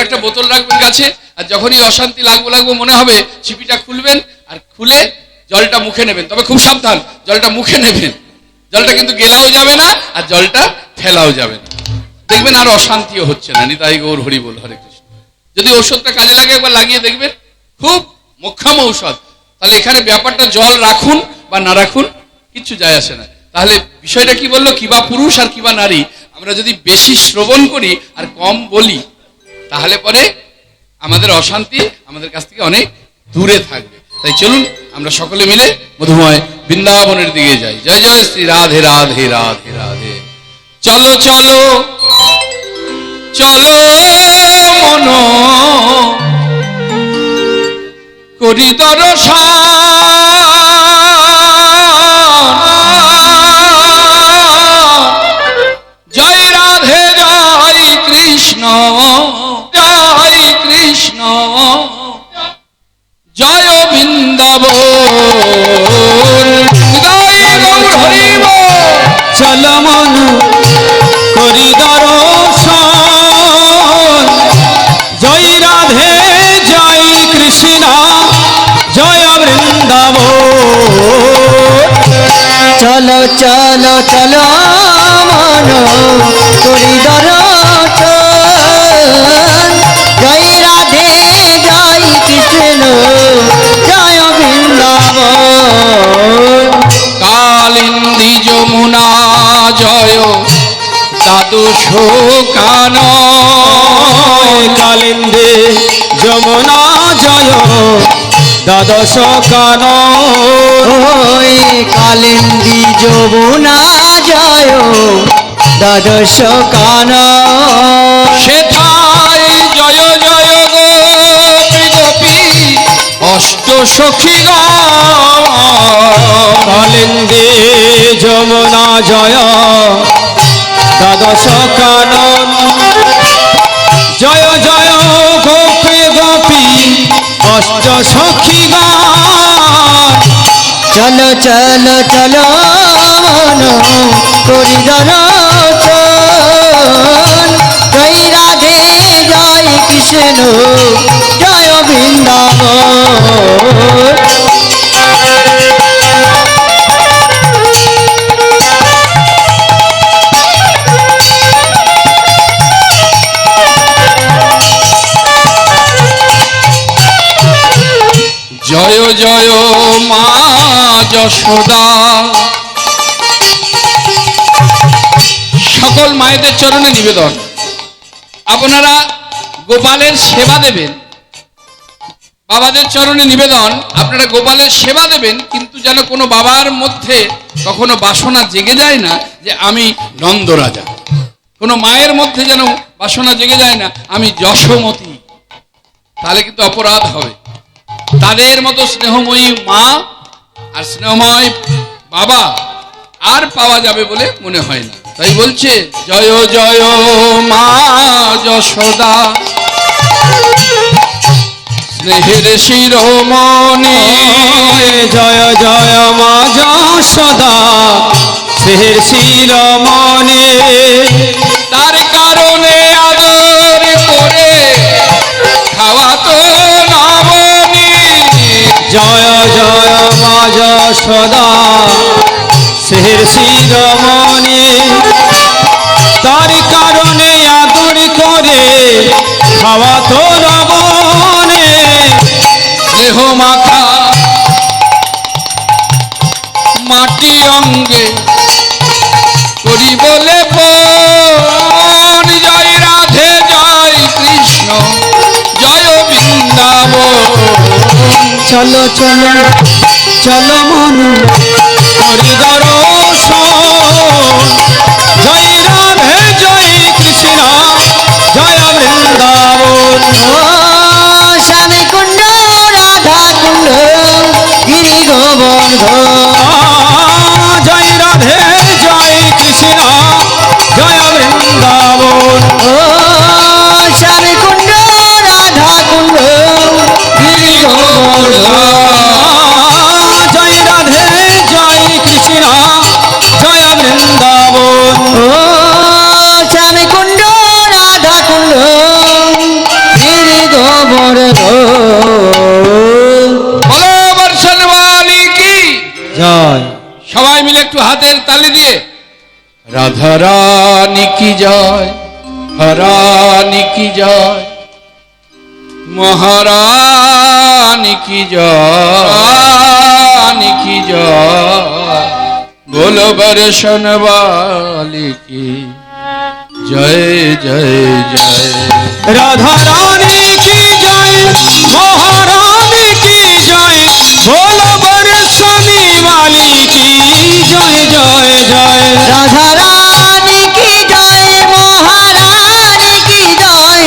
একটা বোতল রাখবেন কাছে, আর যখনই অশান্তি লাগবো মনে হবে ছিপিটা খুলবেন আর খুলে জলটা মুখে নেবেন। তবে খুব সাবধান, জলটা মুখে নেবেন, জলটা কিন্তু গেলাও যাবে না আর জলটা ফেলাও যাবে না। দেখবেন আর অশান্তিও হচ্ছে না। নিতাই গৌর হরি বল, হরে কৃষ্ণ। যদি ওষুধটা কাজে লাগে একবার লাগিয়ে দেখবেন, খুব মোক্ষম ঔষধ। তাহলে এখানে ব্যাপারটা জল রাখুন বা না রাখুন কিচ্ছু যায় আসে না। তাহলে বিষয়টা কি বললো, কিবা পুরুষ আর কিবা নারী, আমরা যদি বেশি শ্রবণ করি আর কম বলি তাহলে পরে আমাদের অশান্তি আমাদের কাছ থেকে অনেক দূরে থাকবে। তাই চলুন আমরা সকলে মিলে মধুময় বৃন্দাবনের দিকে যাই। জয় জয় শ্রী রাধে রাধে রাধে রাধে। চলো চলো চলো মন করি দর্শন, জয় রাধে জয় কৃষ্ণ জয় কৃষ্ণ জয় বৃন্দাবন। চল মন করি দর্শন, জয় রাধে জয় কৃষ্ণ জয় বৃন্দাবন। চলো চলো চলো মন করি দর্শন, জয় রাধে জয় কৃষ্ণ জয় বৃন্দাবন। কালিন্দী যমুনা জয় দ্বাদশ কানন, কালিন্দী যমুনা জয় দ্বাদশ কানন। ওই কালিন্দী যমুনা জয় দ্বাদশ কানন। সেথায় জয় জয় গোপী গোপী অষ্ট সখী কালিন্দী যমুনা জয় দ্বাদশ কানন। জয় জয় গোপী গোপী অষ্ট সখী গান। চলো চলো চলো মন করি দর্শন, জয় রাধে জয় কৃষ্ণ জয় বৃন্দাবন। জয় জয় মা যশোদা। সকল মায়েদের চরণে নিবেদন, আপনারা গোপালের সেবা দেবেন। বাবাদের চরণে নিবেদন, আপনারা গোপালের সেবা দেবেন, কিন্তু যেন কোনো বাবার মধ্যে কখনো বাসনা জেগে যায় না যে আমি নন্দরাজা। কোনো মায়ের মধ্যে যেন বাসনা জেগে যায় না আমি যশোমতী, তাহলে কিন্তু অপরাধ হবে। তাদের মতো স্নেহময়ী মা আর স্নেহময় বাবা আর পাওয়া যাবে বলে মনে হয় না। তাই বলছে জয় জয় মা যশোদা, স্নেহের শিরোমণি। জয় জয় মা যশোদা, স্নেহের শিরোমণি। তার কারণে আদর করে খাওয়াতো নবনী। জয় জয় মা যশোদা, স্নেহের শিরোমণি। তার কারণে আদর করে খাওয়াতো নবনী। দেহ মাখা মাটি অঙ্গে করি বলে পণ। জয় রাধে জয় কৃষ্ণ জয় বৃন্দাবন। চলো চলো চলো মন করি দর্শন, জয় রাধে জয় কৃষ্ণ জয় বৃন্দাবন। ও স্বামী কুণ্ড রাধা কুণ্ড গিরি গোবর্ধন। জয় রাধে জয় কৃষ্ণ জয় বৃন্দাবন। ও স্বামী কুণ্ড রাধা কুণ্ড গিরি গোবর্ধন। জয় রাধে জয় কৃষ্ণ জয় বৃন্দাবন। একটু হাতের তালি দিয়ে রাধা রানী কি জয়, রানী কি জয়, মহারানী কি জয়, রানী কি জয়, बोलो बरसन वाली की जय जय जय। राधा रानी की जय, महारानी की जय, बोलो बरसाने वाली की जय जय जय। राधा रानी की जय, महारानी की जय,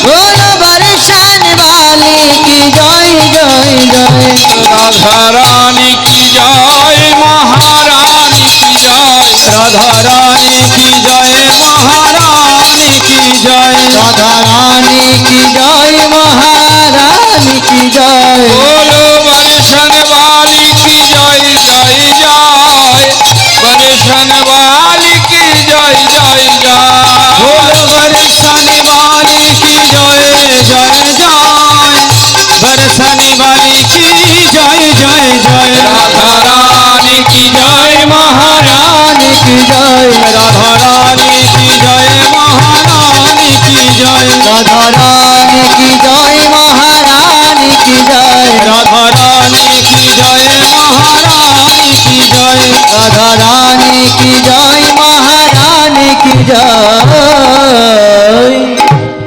बोलो बरसान वाली की जय जय जय। राधा रानी की जय, महारानी की जय, राधा रानी की जय, महारानी की जय, राधा रानी की जय, महारानी की जय। बोलो बरसन वाली की जय जय जय, बरसन वाली की जय जय जय, बोलो बरसाने वाली की जय जय जय, बरसाने वाली की जय जय जय। राधा रानी की जय, महारानी की जय, राधा रानी की जय, महारानी की जय, राधा रानी की जय, महारानी की जय, राधा रानी की जय, महारानी की जय। राधा रानी की जय, महारानी की जय।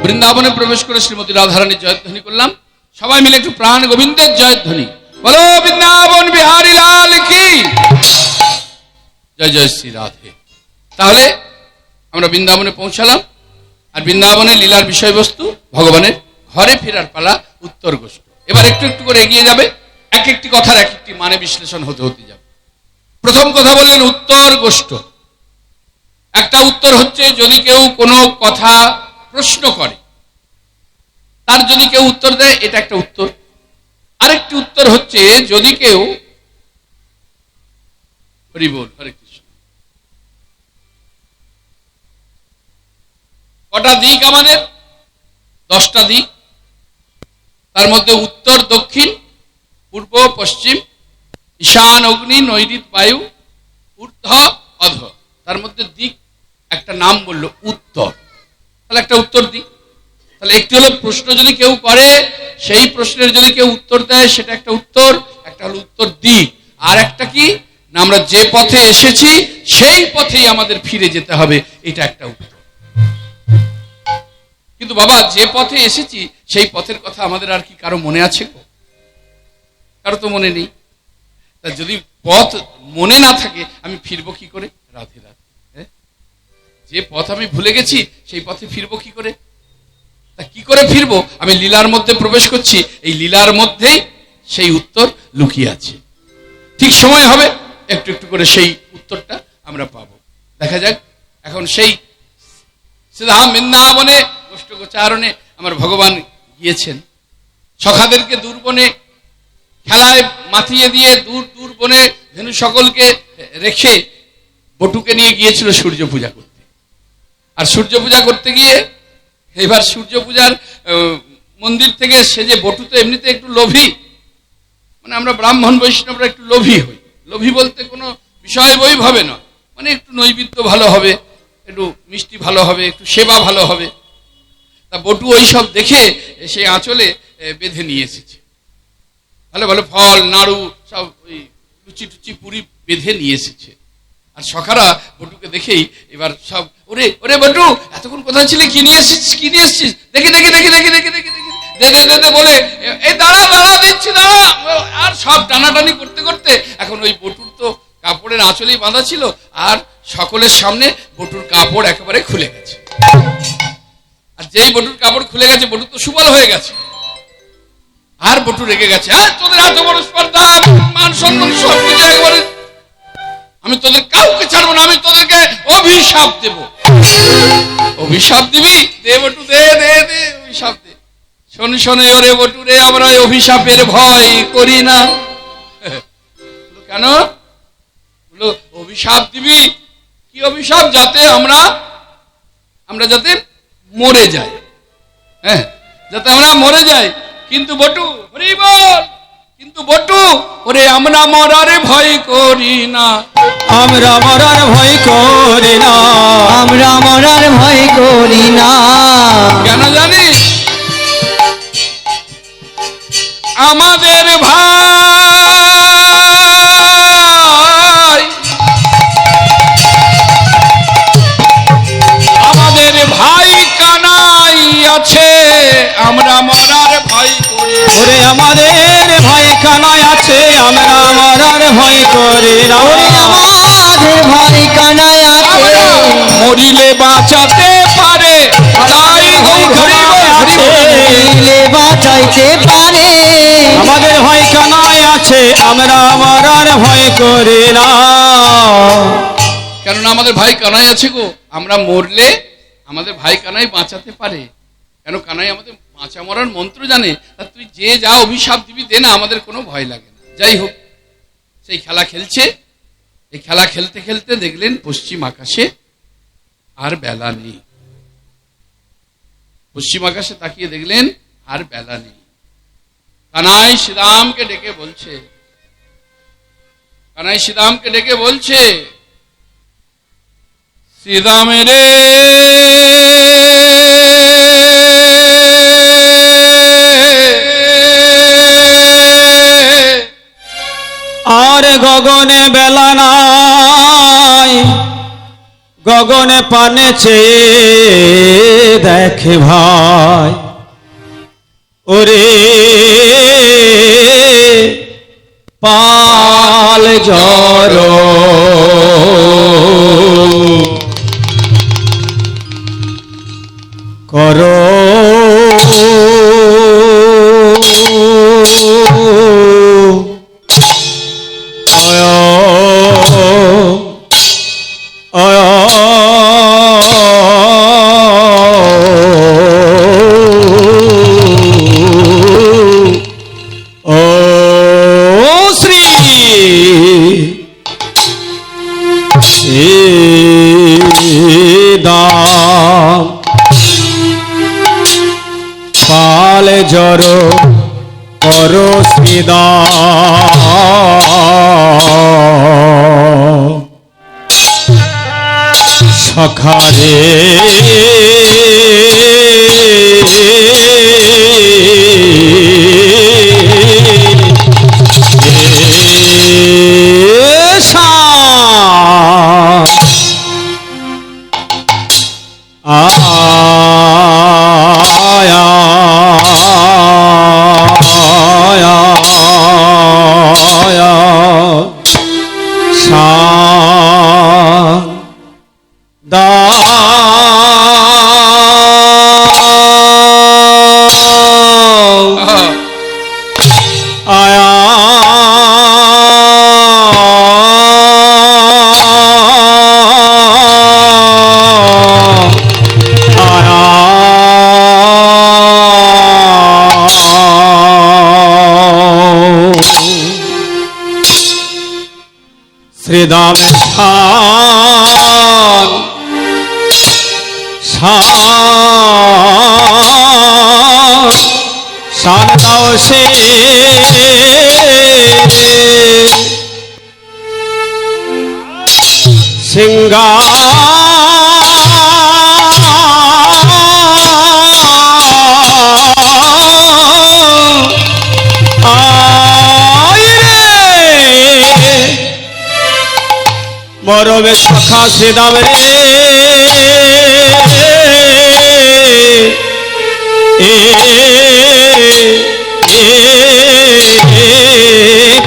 বৃন্দাবনে প্রবেশ করে শ্রীমতী রাধারানীর জয়ধ্বনি করলাম। সবাই মিলে একটু প্রাণ গোবিন্দের জয়ধ্বনি বলো, বৃন্দাবন বিহারী লাল কি জয় জয় শ্রী রাধে। তাহলে আমরা বৃন্দাবনে পৌঁছালাম, আর বৃন্দাবনের লীলার বিষয়বস্তু ভগবানের ঘরে ফেরার পালা, উত্তর গোষ্ঠ। এবার একটু একটু করে এগিয়ে যাবে, এক একটি কথার এক একটি মানে বিশ্লেষণ হতে হতে যাবে। প্রথম কথা বললেন উত্তর গোষ্ঠ। একটা উত্তর হচ্ছে যদি কেউ কোনো কথা প্রশ্ন করে, তার যদি কেউ উত্তর দেয়, এটা একটা উত্তর। আরেকটি উত্তর হচ্ছে যদি কেউ হরি বল হরে কৃষ্ণ। কটা দিক আমাদের? 10টা দিক। তার মধ্যে উত্তর, দক্ষিণ, পূর্ব, পশ্চিম, ঈশান, অগ্নি, নৈঋত, বায়ু, ঊর্ধ্ব, অধ। তার মধ্যে দিক একটা নাম বললো উত্তর, তাহলে একটা উত্তর দিক। তাহলে একটি হলো প্রশ্ন যদি কেউ করে, সেই প্রশ্নের যদি কেউ উত্তর দেয়, সেটা একটা উত্তর, একটা হলো উত্তর দিক। আর একটা কি না, আমরা যে পথে এসেছি সেই পথেই আমাদের ফিরে যেতে হবে, এটা একটা উত্তর। কিন্তু বাবা, যে পথে এসেছি সেই পথের কথা আমাদের আর কি কারো মনে আছে? কারো তো মনে নেই। তা যদি পথ মনে না থাকে, আমি ফিরবো কি করে? রাধে রাধে। যে পথ আমি ভুলে গেছি সেই পথে ফিরবো কি করে? তা কি করে ফিরবো? আমি লীলার মধ্যে প্রবেশ করছি, এই লীলার মধ্যেই সেই উত্তর লুকিয়ে আছে। ঠিক সময় হবে একটু একটু করে সেই উত্তরটা আমরা পাবো। দেখা যাক এখন সেই সিধা বৃন্দাবনে গোষ্ঠ গোচারণে আমার ভগবান গিয়েছেন। সখাদেরকে দূর বনে খেলায় মাতিয়ে দিয়ে দূর দূর বনে ধেনু সকলকে রেখে বটুকে নিয়ে গিয়েছিল সূর্য পূজা করতে। আর সূর্য পূজা করতে গিয়ে এবার সূর্য পূজার মন্দির থেকে সে যে বটু তো এমনিতে একটু লোভী, মানে আমরা ব্রাহ্মণ বৈষ্ণবরা একটু লোভী হই। লোভী বলতে কোনো বিষয় বৈভবে নয়, মানে একটু নৈবেদ্য ভালো হবে, একটু মিষ্টি ভালো হবে, একটু সেবা ভালো হবে। তা বটু ওই সব দেখে সে আঁচলে বেঁধে নিয়ে এসেছে, ভালো ভালো ফল নাড়ু সব ওই লুচি টুচি পুরি বেঁধে নিয়ে এসেছে। আর সখারা বটুকে দেখেই এবার সব ওরে ওরে বটু, এতক্ষণ কোথায় ছিলে, কি নিয়ে এসেছিস, কি নিয়ে এসেছিস, দেখি দেখি দেখি দেখি দেখি দেখি দেখি দে দে দে দে বলে, এই দাঁড়া দাঁড়া দিচ্ছি দাঁড়া। আর সব টানাটানি করতে করতে এখন ওই বটুর তো কাপড়ের আঁচলেই বাঁধা ছিল, আর সকলের সামনে বটুর কাপড় একেবারে খুলে গেছে। আর যেই বটুর কাপড় খুলে গেছে, বটু তো সুবল হয়ে গেছে। আর বটু রেগে গেছে, তোদের এত বড় স্পর্ধা, মান সম্মান সব কিছু একবারে, আমি তোদের কাউকে ছাড়বো না, আমি তোদেরকে অভিশাপ দেব। অভিশাপ দিবি? দে বটু দে দে দে অভিশাপ দে। শোন শোনে ওরে বটু রে, আমরা অভিশাপের ভয় করি না। কেন? বলো অভিশাপ দিবি। কি অভিশাপ? যাতে আমরা যাতে মরে যাই। হ্যাঁ, যাতে আমরা মরে যাই। কিন্তু বটু হরি বল, কিন্তু বটু ওরে আমরা মরারে ভয় করি না, আমরা মরার ভয় করি না, আমরা মরার ভয় করি না। কেন জানিস? আমাদের ভাই, আমাদের ভাই কানাই আছে, আমরা মরার ভয় করি। ওরে আমাদের ভয় কানাই আছে, আমরা মরার ভয় করি না। ওরে আমাদের ভয় কানাই আছে, মরিলে বাঁচাতে পারে তাই মরিলে বাঁচাইতে পারে। আমাদের ভয় কানাই আছে, আমরা মরার ভয় করি না। কেননা আমাদের ভাই কানাই আছে গো, আমরা মরলে আমাদের ভাই কানাই বাঁচাতে পারে। কেন কানাই আমাদের বাঁচা মরার মন্ত্র জানে। তা তুই যে যা অভিশাপ দিবি দে না, আমাদের কোনো ভয় লাগে না। যাই হোক, সেই খেলা খেলছে। এই খেলা খেলতে খেলতে দেখলেন পশ্চিম আকাশে আর বেলা নেই। পশ্চিম আকাশে তাকিয়ে দেখলেন আর বেলা নেই। কানাই শ্রীরামকে ডেকে বলছে, কানাই শ্রীরামকে ডেকে বলছে, শ্রীরাম রে আর গগনে বেলা নাই, গগনে পানে চেয়ে দেখে ভাই, ওরে পাল জর করো পাল জর করো শ্রীদা সখারে শ্রীদাম শান শান শান দাও সে সিংহা মরবে সখা শ্রীদাম রে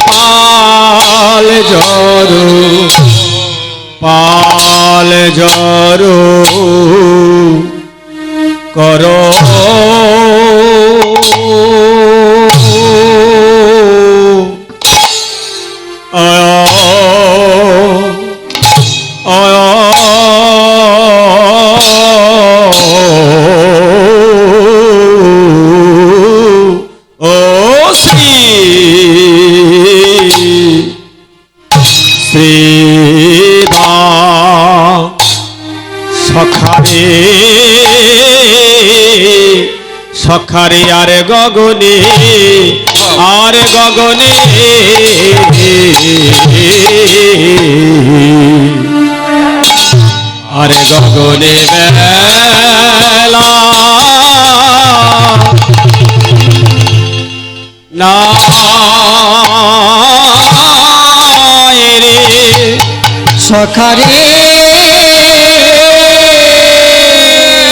পাল জরু করো সখারে আর গগনে আর গগনে আর গগনে বেলা না রে সখারে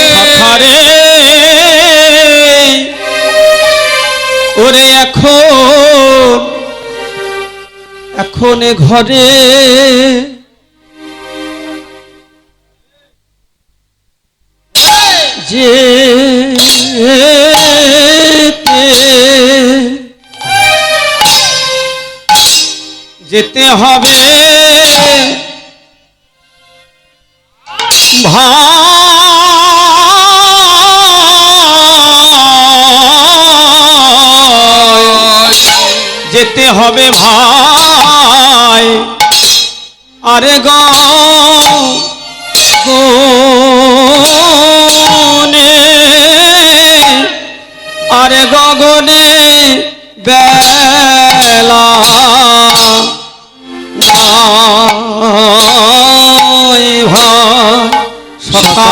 সখারে ওরে এখন ঘরে যেতে হবে ভাই যেতে হবে ভাই আরে গগনে আরে গগনে বেলা নাই ভাই সখা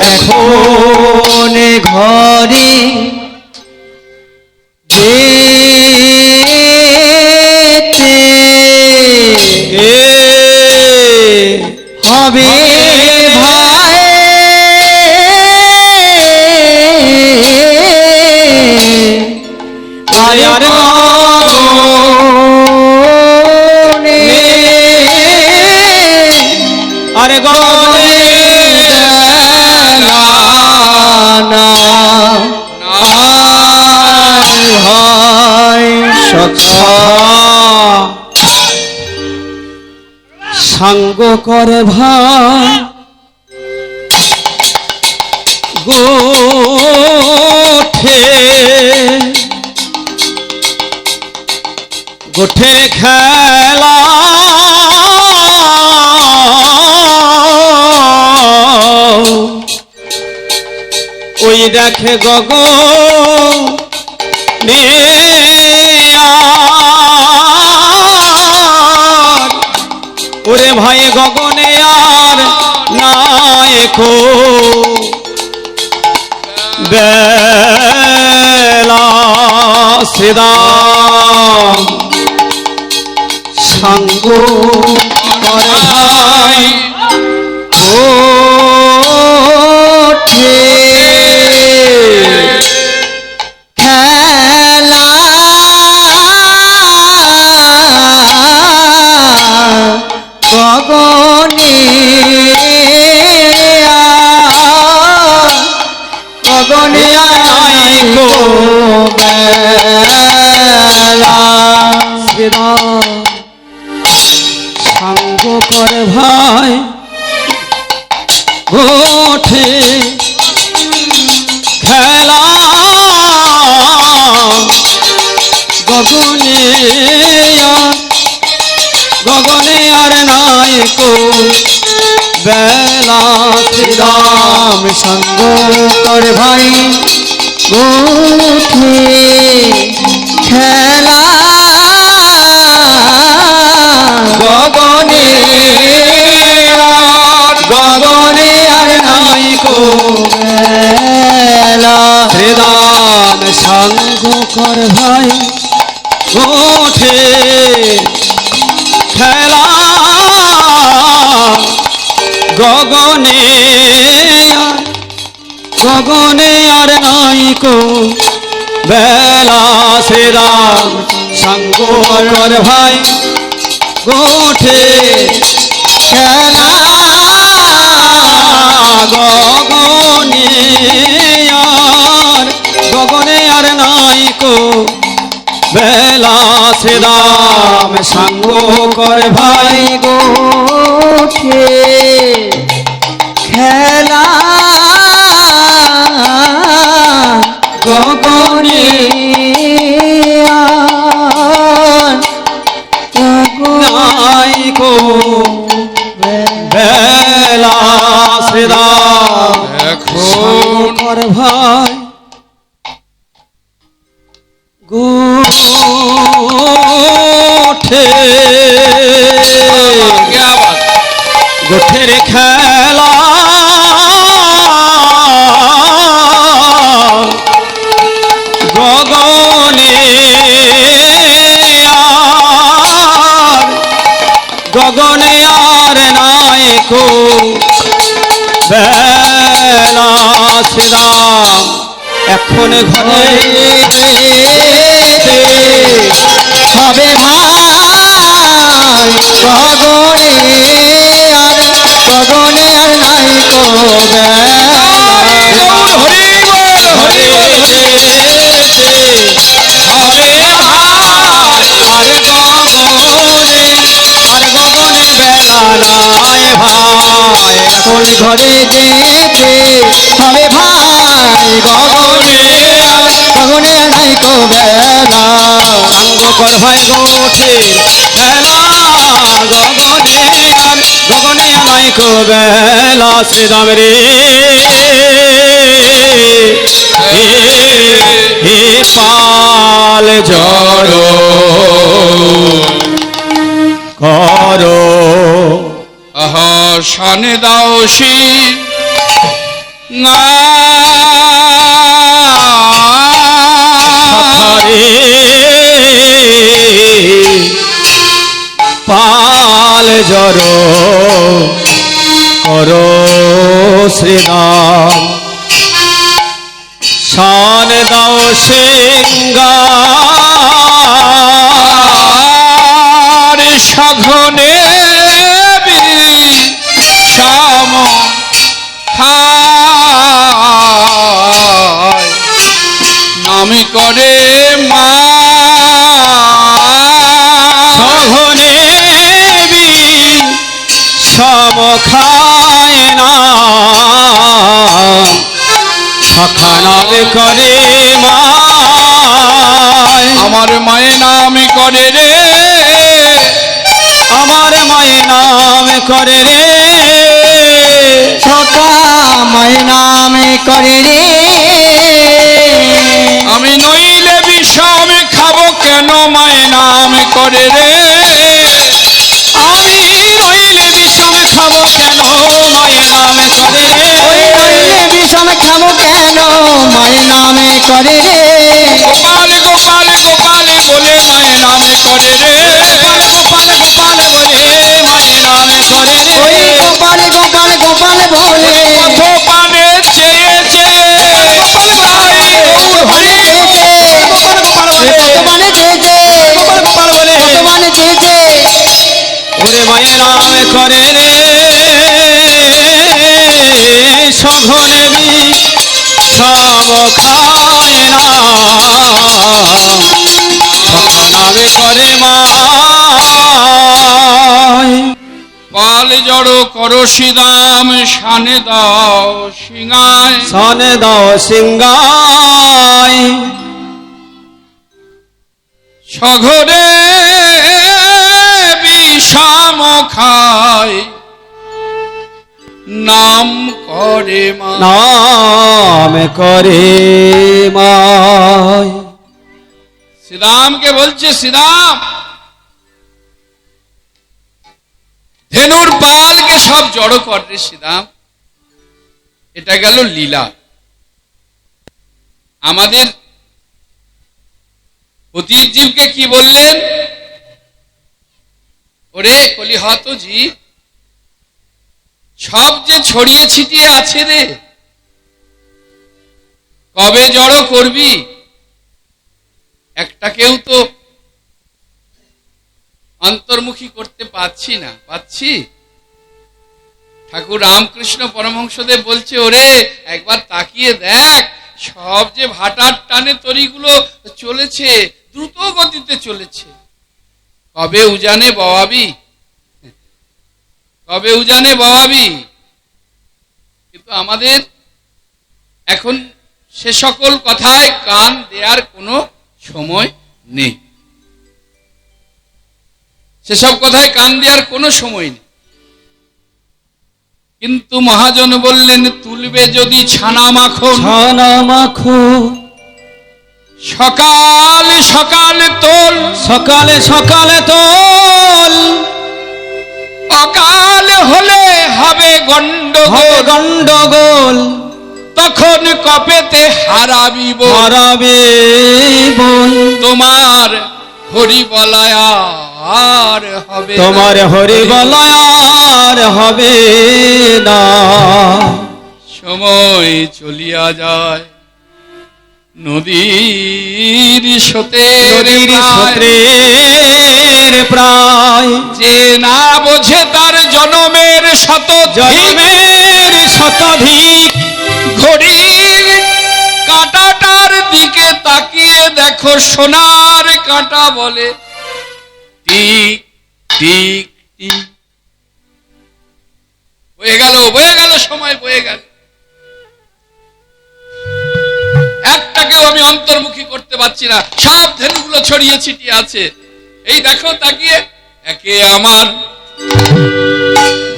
এখন ঘরে যেতে হবে ভাই আয়ার আরে গগনে সাঙ্গ করে ভাই গোঠে খেলা ওই দেখে গগনে ওরে ভাই গগনে আর নায়কো বেলা সেদা সাঙ্গ করে ভাই ওঠে খেলা গগনে গগনে নায়কো বেলা সাঙ্গ করে ভাই ওঠে খেলা গগনে আর নায়কো বেলা রাম সঙ্গ কর ভাই গোঠে খেলা গগনে আর নায়কো বেলা শ্রীরাম সাঙ্গ কর ভাই ওঠে খেলা গগনে আর নাইকো বেলা শ্রীরাম সাঙ্গ কর ভাই ওঠে খেলা গগনে আর নাইকো বেলা শ্রীরাম সাঙ্গ কর ভাই গোঠে খেলা গগনে নাইকো বেলা শ্রীরাম এখন কর ভাই আছে क्या बात গোঠের খেলা গগনে গগনে আর নাই কো বেলা শ্রীরাম এখন ঘরে হবে ভাই গগনে আর নাই কো এখন ঘরে যেতে হবে ভাই গগনে আর নাই কো বেলা সাঙ্গকর হয় গোঠে বেলা গগনে নাই কো বেলা শ্রীরাম রে হে পাল জড়ো করো আহা শানে দাও শি পাল জড়ো করো শ্রীরাম শান দাও সিংগার সঘনে শ্যাম খায় নামে করে মা সঘনে সম খায় না সখা নামে করে মা আমার মায়ের নামে করে রে আমার মায়ের নাম করে রে সকা মায়ের নামে করে রে আমি নইলে বিষমে খাবো কেন মায়ের নামে করে রে আমি রইলে বিষম খাবো কেন মায়ের নামে করে রে নইলে বিষম খাবো কেন মায়ের নামে করে রে গোপাল গোপাল গোপাল বলে মায়ের নামে করে রে গোপাল গোপাল গোপাল বলে মায়ের নামে করে রে ওই গোপাল গোপাল গোপাল বলে গোপালে চেয়েছে ভগবানে চেয়েছে ভগবানে চেয়েছে ওরে মায়ের নামে করে রে সঘনে সব খায় না সখা নামে করে মা পাল জড়ো করো শ্রীরাম শানে দাও সিংহায় সনে দাও সিংগায় সঘরে বিষাম খায় নাম করে মা নাম করে মায় শ্রীরামকে বলছে শ্রীরাম ধেনুর পালকে সব জড়ো কর রে শ্রীরাম এটা গেল লীলা আমাদের অতীত জীবকে কি বললেন ওরে কলিহত জীব সব যে ছড়িয়ে ছিটিয়ে আছে রে কবে জড়ো করবি একটাকেও তো অন্তর্মুখী করতে পাচ্ছি না পাচ্ছি ঠাকুর রামকৃষ্ণ পরমহংসদেব বলছে ওরে একবার তাকিয়ে দেখ সব যে ভাটার টানে তরিগুলো চলেছে দ্রুত গতিতে চলেছে কবে উজানে বওয়াবি কবে উজানে বওয়াবি কিন্তু আমাদের এখন সে সকল কথায় কান দেওয়ার কোনো সময় নেই সেসব কথায় কান দেওয়ার কোনো সময় নেই কিন্তু মহাজন বললেন তুলবে যদি ছানা মাখন ছানা মাখো সকাল সকাল তোল, সকালে সকালে তোল, অকাল হলে হবে হবে গন্ডগোল, গন্ডগোল, তখন কপেতে হারাবি বল, হারাবে বল। তোমার হরি বলায় আর হবে না। তোমার হরি বলায় আর হবে না। সময় চলিয়া যায় নদীর স্রোতের নদীর প্রায়। স্রোতের প্রায়, যে না বোঝে তার জনমের শত জন্মের শতাধিক, ঘড়ির কাঁটাটার দিকে তাকিয়ে দেখো সোনার কাঁটা বলে টিক টিক টিক। বয়ে গেল সময় বয়ে গেল। একটাকেও আমি অন্তর্মুখী করতে পারছি না, সব ধেনুগুলো ছড়িয়ে ছিটিয়ে আছে। এই দেখো তাকিয়ে, একে আমার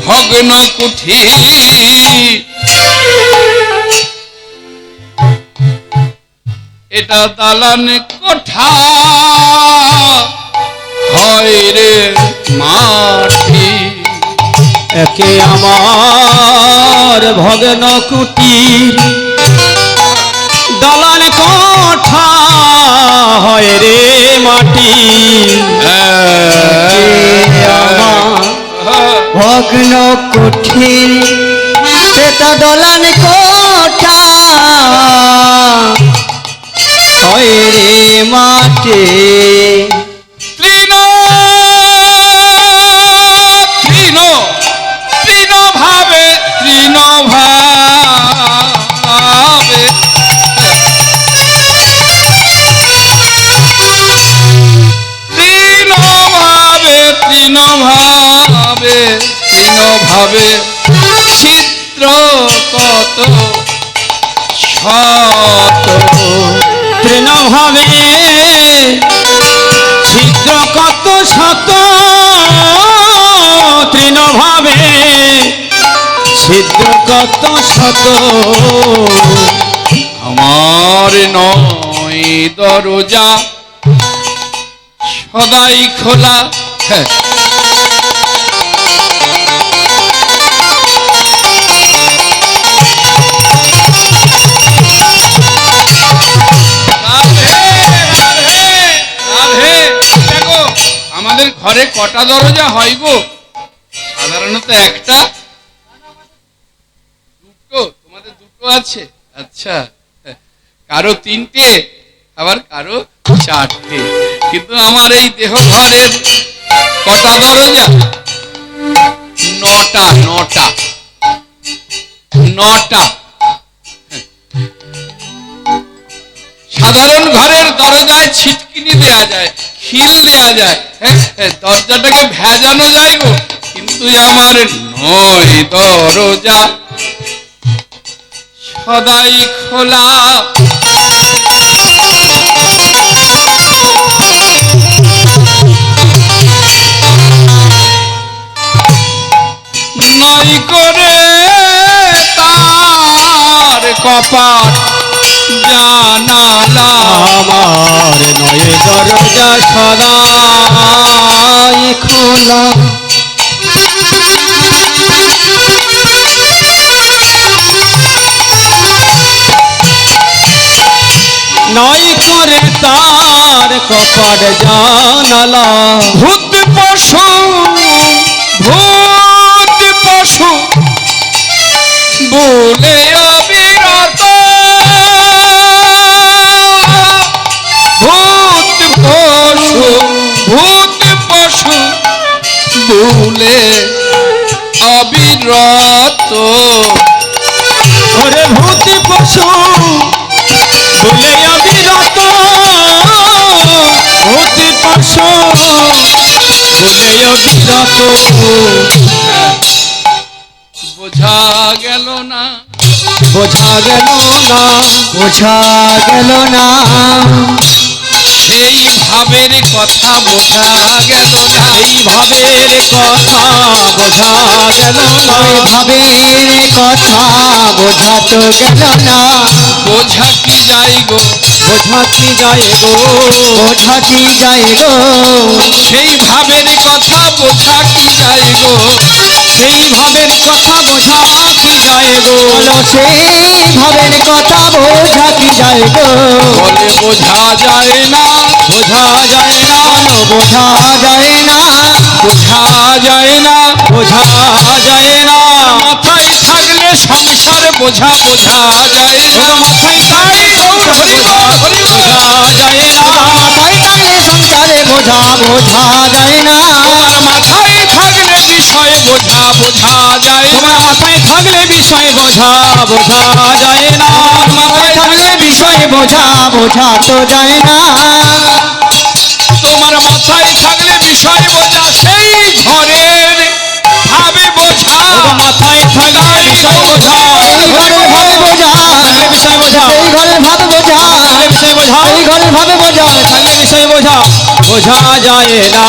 ভগ্ন কুঠি, এটা দালান কোঠা হয় রে মাটি। একে আমার ভগ্ন কুটির, দালান কোঠা হয় রে মাটি। ভগ্ন কুঠির সেটা দলান কোঠা হয় রে মাটি। তৃণ তৃণ তৃণ ভাবে, তৃণ ভাবে, তৃণ ভাবে, তৃণ ভাবে, তৃণ ভাবে, ছিদ্র কত শত। তৃণ ভাবে ছিদ্র কত শত, তৃণ ভাবে ছিদ্র কত শত। আমার নয় দরজা সদাই খোলা, হ্যাঁ, দেখো আমাদের ঘরে কটা দরজা হয় গো? সাধারণত একটা, দুটো। তোমাদের দুটো আছে? আচ্ছা, কারো তিনটে, আবার কারো চারটে। কিন্তু আমার এই দেহ ঘরের কটা দরজা? নটা। নটা নটা। সাধারণ ঘরের দরজায় ছিটকিনি দেয়া যায়, খিল দেয়া যায়, হ্যাঁ, দরজাটাকে ভেজানো যায় গো। কিন্তু আমার নয় দরজা সদাই খোলা। নয় করে তার কপাট জানালা, আমার নয় দরজা সদাই খোলা। নয় করে তার কপাট জানালা। ভূত পশু, ভূত পশু বলে অবিরত, ভূত পশু, ভূত পশু বলে অবিরত। ওরে ভূত পশু বলে অবিরত, ভূত পশু বলে অবিরত। বোঝা গেল না, বোঝা গেল না, বোঝা গেল না, সেই ভাবের কথা বোঝা গেল না, এই ভাবের কথা বোঝা গেল না, ওই ভাবের কথা বোঝা তো গেল না, বোঝা কি যাই গো, বোঝা কি যায় গো, বোঝা কি যায় গো, সেই ভাবের কথা বোঝা কি যাই গো, সেই ভাবের কথা বোঝা কি যায় গো, বলো সেই ভাবের কথা বোঝা কি যায় গো, বলে বোঝা যায় না, বোঝা যায় না, বলো বোঝা যায় না, বোঝা যায় না, বোঝা যায় না, মাথায় থাকলে সংসার বোঝা বোঝা যায় না, মাথায় থাকলে সংসার বোঝা যায় না, মাথায় থাকলে সংসারে বোঝা বোঝা যায় না, তোমার মাথায় থাকলে বিষয় বোঝা বোঝা যায় না, তোমার মাথায় থাকলে বিষয় বোঝা বোঝা যায় না, মাথায় থাকলে বিষয় বোঝা বোঝা তো যায় না, তোমার মাথায় থাকলে বিষয় বোঝা সেই ঘরের ভাবে বোঝা, মাথায় থাকলে বিষয় বোঝা, এই ঘরের ভাবে বোঝা, থাকলে বিষয় বোঝা, এই ঘরের ভাবে বোঝা, থাকলে বিষয় বোঝা, এই ঘরের ভাবে বোঝা, থাকলে বিষয় বোঝা বোঝা যায় না।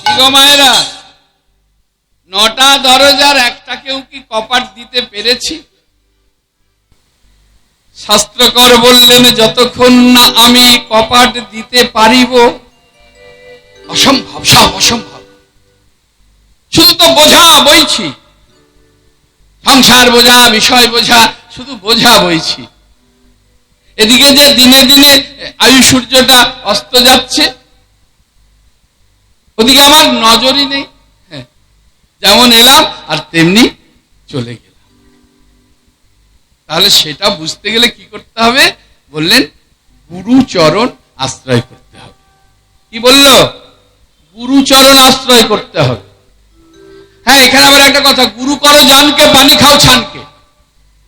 কি গো মায়েরা, 9টা দরজার একটাকেও কি কপাট দিতে পেরেছি? শাস্ত্রকর বললেন যতক্ষণ না আমি কপাট দিতে পারিব, অসম্ভব, সব অসম্ভব। শুধু তো বোঝা বইছি, সংসার বোঝা, বিষয় বোঝা, শুধু বোঝা বইছি। এদিকে যে দিনে দিনে আয়ু সূর্যটা অস্ত যাচ্ছে, ওদিকে আমার নজরই নেই। হ্যাঁ, যেমন এলাম আর তেমনি চলে গেলাম। তাহলে সেটা বুঝতে গেলে কি করতে হবে? বললেন গুরুচরণ আশ্রয় করতে হবে। কি বলল? গুরুচরণ আশ্রয় করতে হবে। হ্যাঁ, এখানে আবার একটা কথা, গুরু করো জানকে, পানি খাও ছানকে।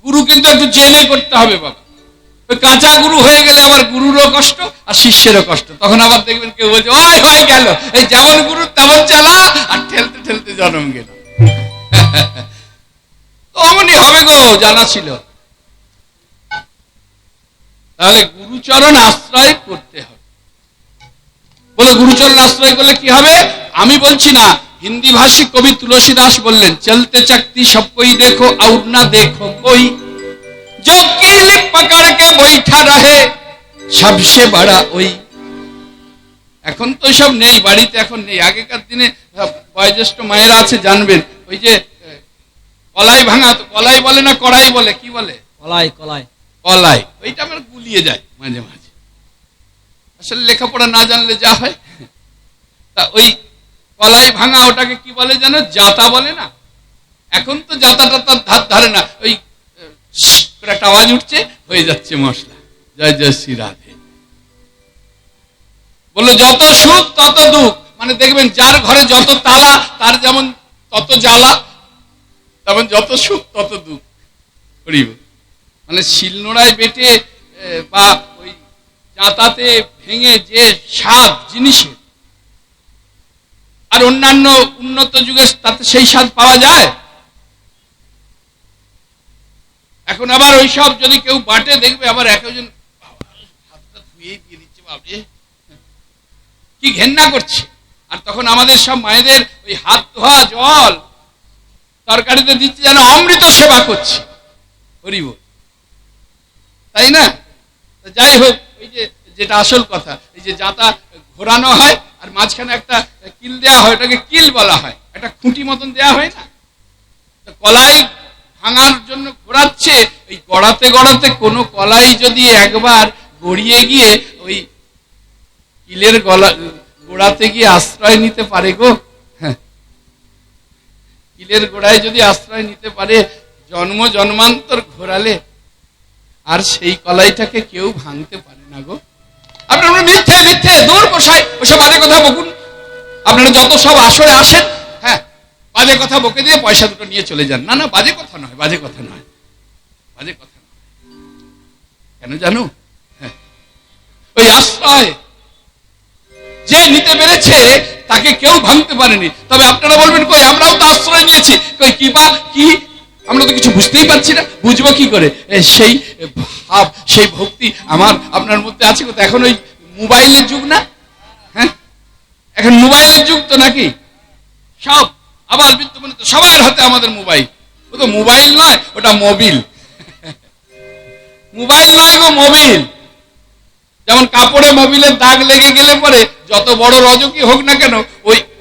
গুরু কিন্তু একটু জেনে করতে হবে বাবা। ওই কাঁচা গুরু হয়ে গেলে আবার গুরুরও কষ্ট আর শিষ্যেরও কষ্ট। তখন আবার দেখবেন কেউ বলছে ওই হয়ে গেল, এই যেমন গুরু তেমন চালা, আর ঠেলতে ঠেলতে জন্ম গেল। তো অমনি হবে গো, জানা ছিল। তাহলে গুরুচরণ আশ্রয় করতে হবে। বলে গুরুচরণ আশ্রয় করলে কি হবে? আমি বলছি না, হিন্দি ভাষী কবি তুলসী দাস বললেন, চলতে চাকতি সব কই দেখো और ना देखो कोई, जो कील पकड़ के बैठा रहे सबसे बड़ा ওই। এখন তো সব নেই, বাড়িতে এখন নেই। আগেকার দিনে বয়োজ্যেষ্ঠ মায়েরা আছে জানবেন, ওই যে কলাই ভাঙা, তো কলাই বলে না কড়াই বলে, কি বলে? কলাই কলাই কলাই, ওইটা আমার গুলিয়ে যায় মাঝে মাঝে, আসলে লেখাপড়া না জানলে যা হয়। তা ওই কলাই ভাঙা ওটাকে কি বলে জানো? জাতা বলে না। এখন তো জাতাটা তার ধার ধারে না, ওই একটা আওয়াজ উঠছে, হয়ে যাচ্ছে মশলা। জয় জয় শ্রী রাধে। বললো যত সুখ তত দুঃখ, মানে দেখবেন যার ঘরে যত তালা তার যেমন তত জ্বালা, তেমন যত সুখ তত দুঃখ। করিব মানে শিলনোড়ায় বেটে বা ওই জাঁতাতে ভেঙে যে স্বাদ জিনিসের, আর অন্যান্য উন্নত যুগে তাতে সেই স্বাদ পাওয়া যায়? এখন আবার ওই সব যদি কেউ বাটে, দেখবে আবার একজন হাতটা ধুয়ে দিয়ে দিচ্ছে, বাবরে কি ঘেন্না করছে। আর তখন আমাদের সব মায়েদের ওই হাত ধোয়া জল তরকারিতে দিচ্ছে, যেন অমৃত সেবা করছে। হরিব, তাই না? যাই হোক, ওই যে যেটা আসল কথা, এই যে জাঁতা ঘোরানো হয় আর মাঝখানে একটা কিল দেওয়া হয়, ওটাকে কিল বলা হয়, একটা খুঁটি মতন দেওয়া হয় না? কলাই ভাঙার জন্য ঘোরাচ্ছে, ওই গড়াতে গড়াতে কোনো কলাই যদি একবার গড়িয়ে গিয়ে ওই কিলের গোড়াতে গিয়ে আশ্রয় নিতে পারে গো, হ্যাঁ, কিলের গোড়ায় যদি আশ্রয় নিতে পারে, জন্ম জন্মান্তর ঘোরালে আর সেই কলাইটাকে কেউ ভাঙতে পারে না গো। আপনারা মিথ্যে মিথ্যে দূর বসায় ওসব বাজে কথা বকুন। আপনারা যত সব আসরে আসেন, হ্যাঁ, বাজে কথা বকে দিয়ে পয়সা দুটো নিয়ে চলে যান। না না, বাজে কথা নয়, বাজে কথা নয়, বাজে কথা নয়। কেন জানো? হ্যাঁ, ওই আশ্রয় যে নিতে পেরেছে তাকে কেউ ভাঙতে পারেনি। তবে আপনারা বলবেন, কই আমরাও তো আশ্রয় নিয়েছি, কই কি বা কি, আমরা তো কিছু বুঝতেই পারছি না, বুঝবো কি করে? সেই ভাব, সেই ভক্তি আমার আপনার মধ্যে আছে কোথায়? এখন ওই মোবাইলের যুগ না? হ্যাঁ, এখন মোবাইলের যুগ তো নাকি? সব আবার বিদ্যমান তো সবার হাতে আমাদের মোবাইল। ও তো মোবাইল নয়, ওটা মোবিল। মোবাইল নয় গো, মোবিল। যেমন কাপড়ে মোবিলের দাগ লেগে গেলে পরে যত বড় রজকি হোক না কেন,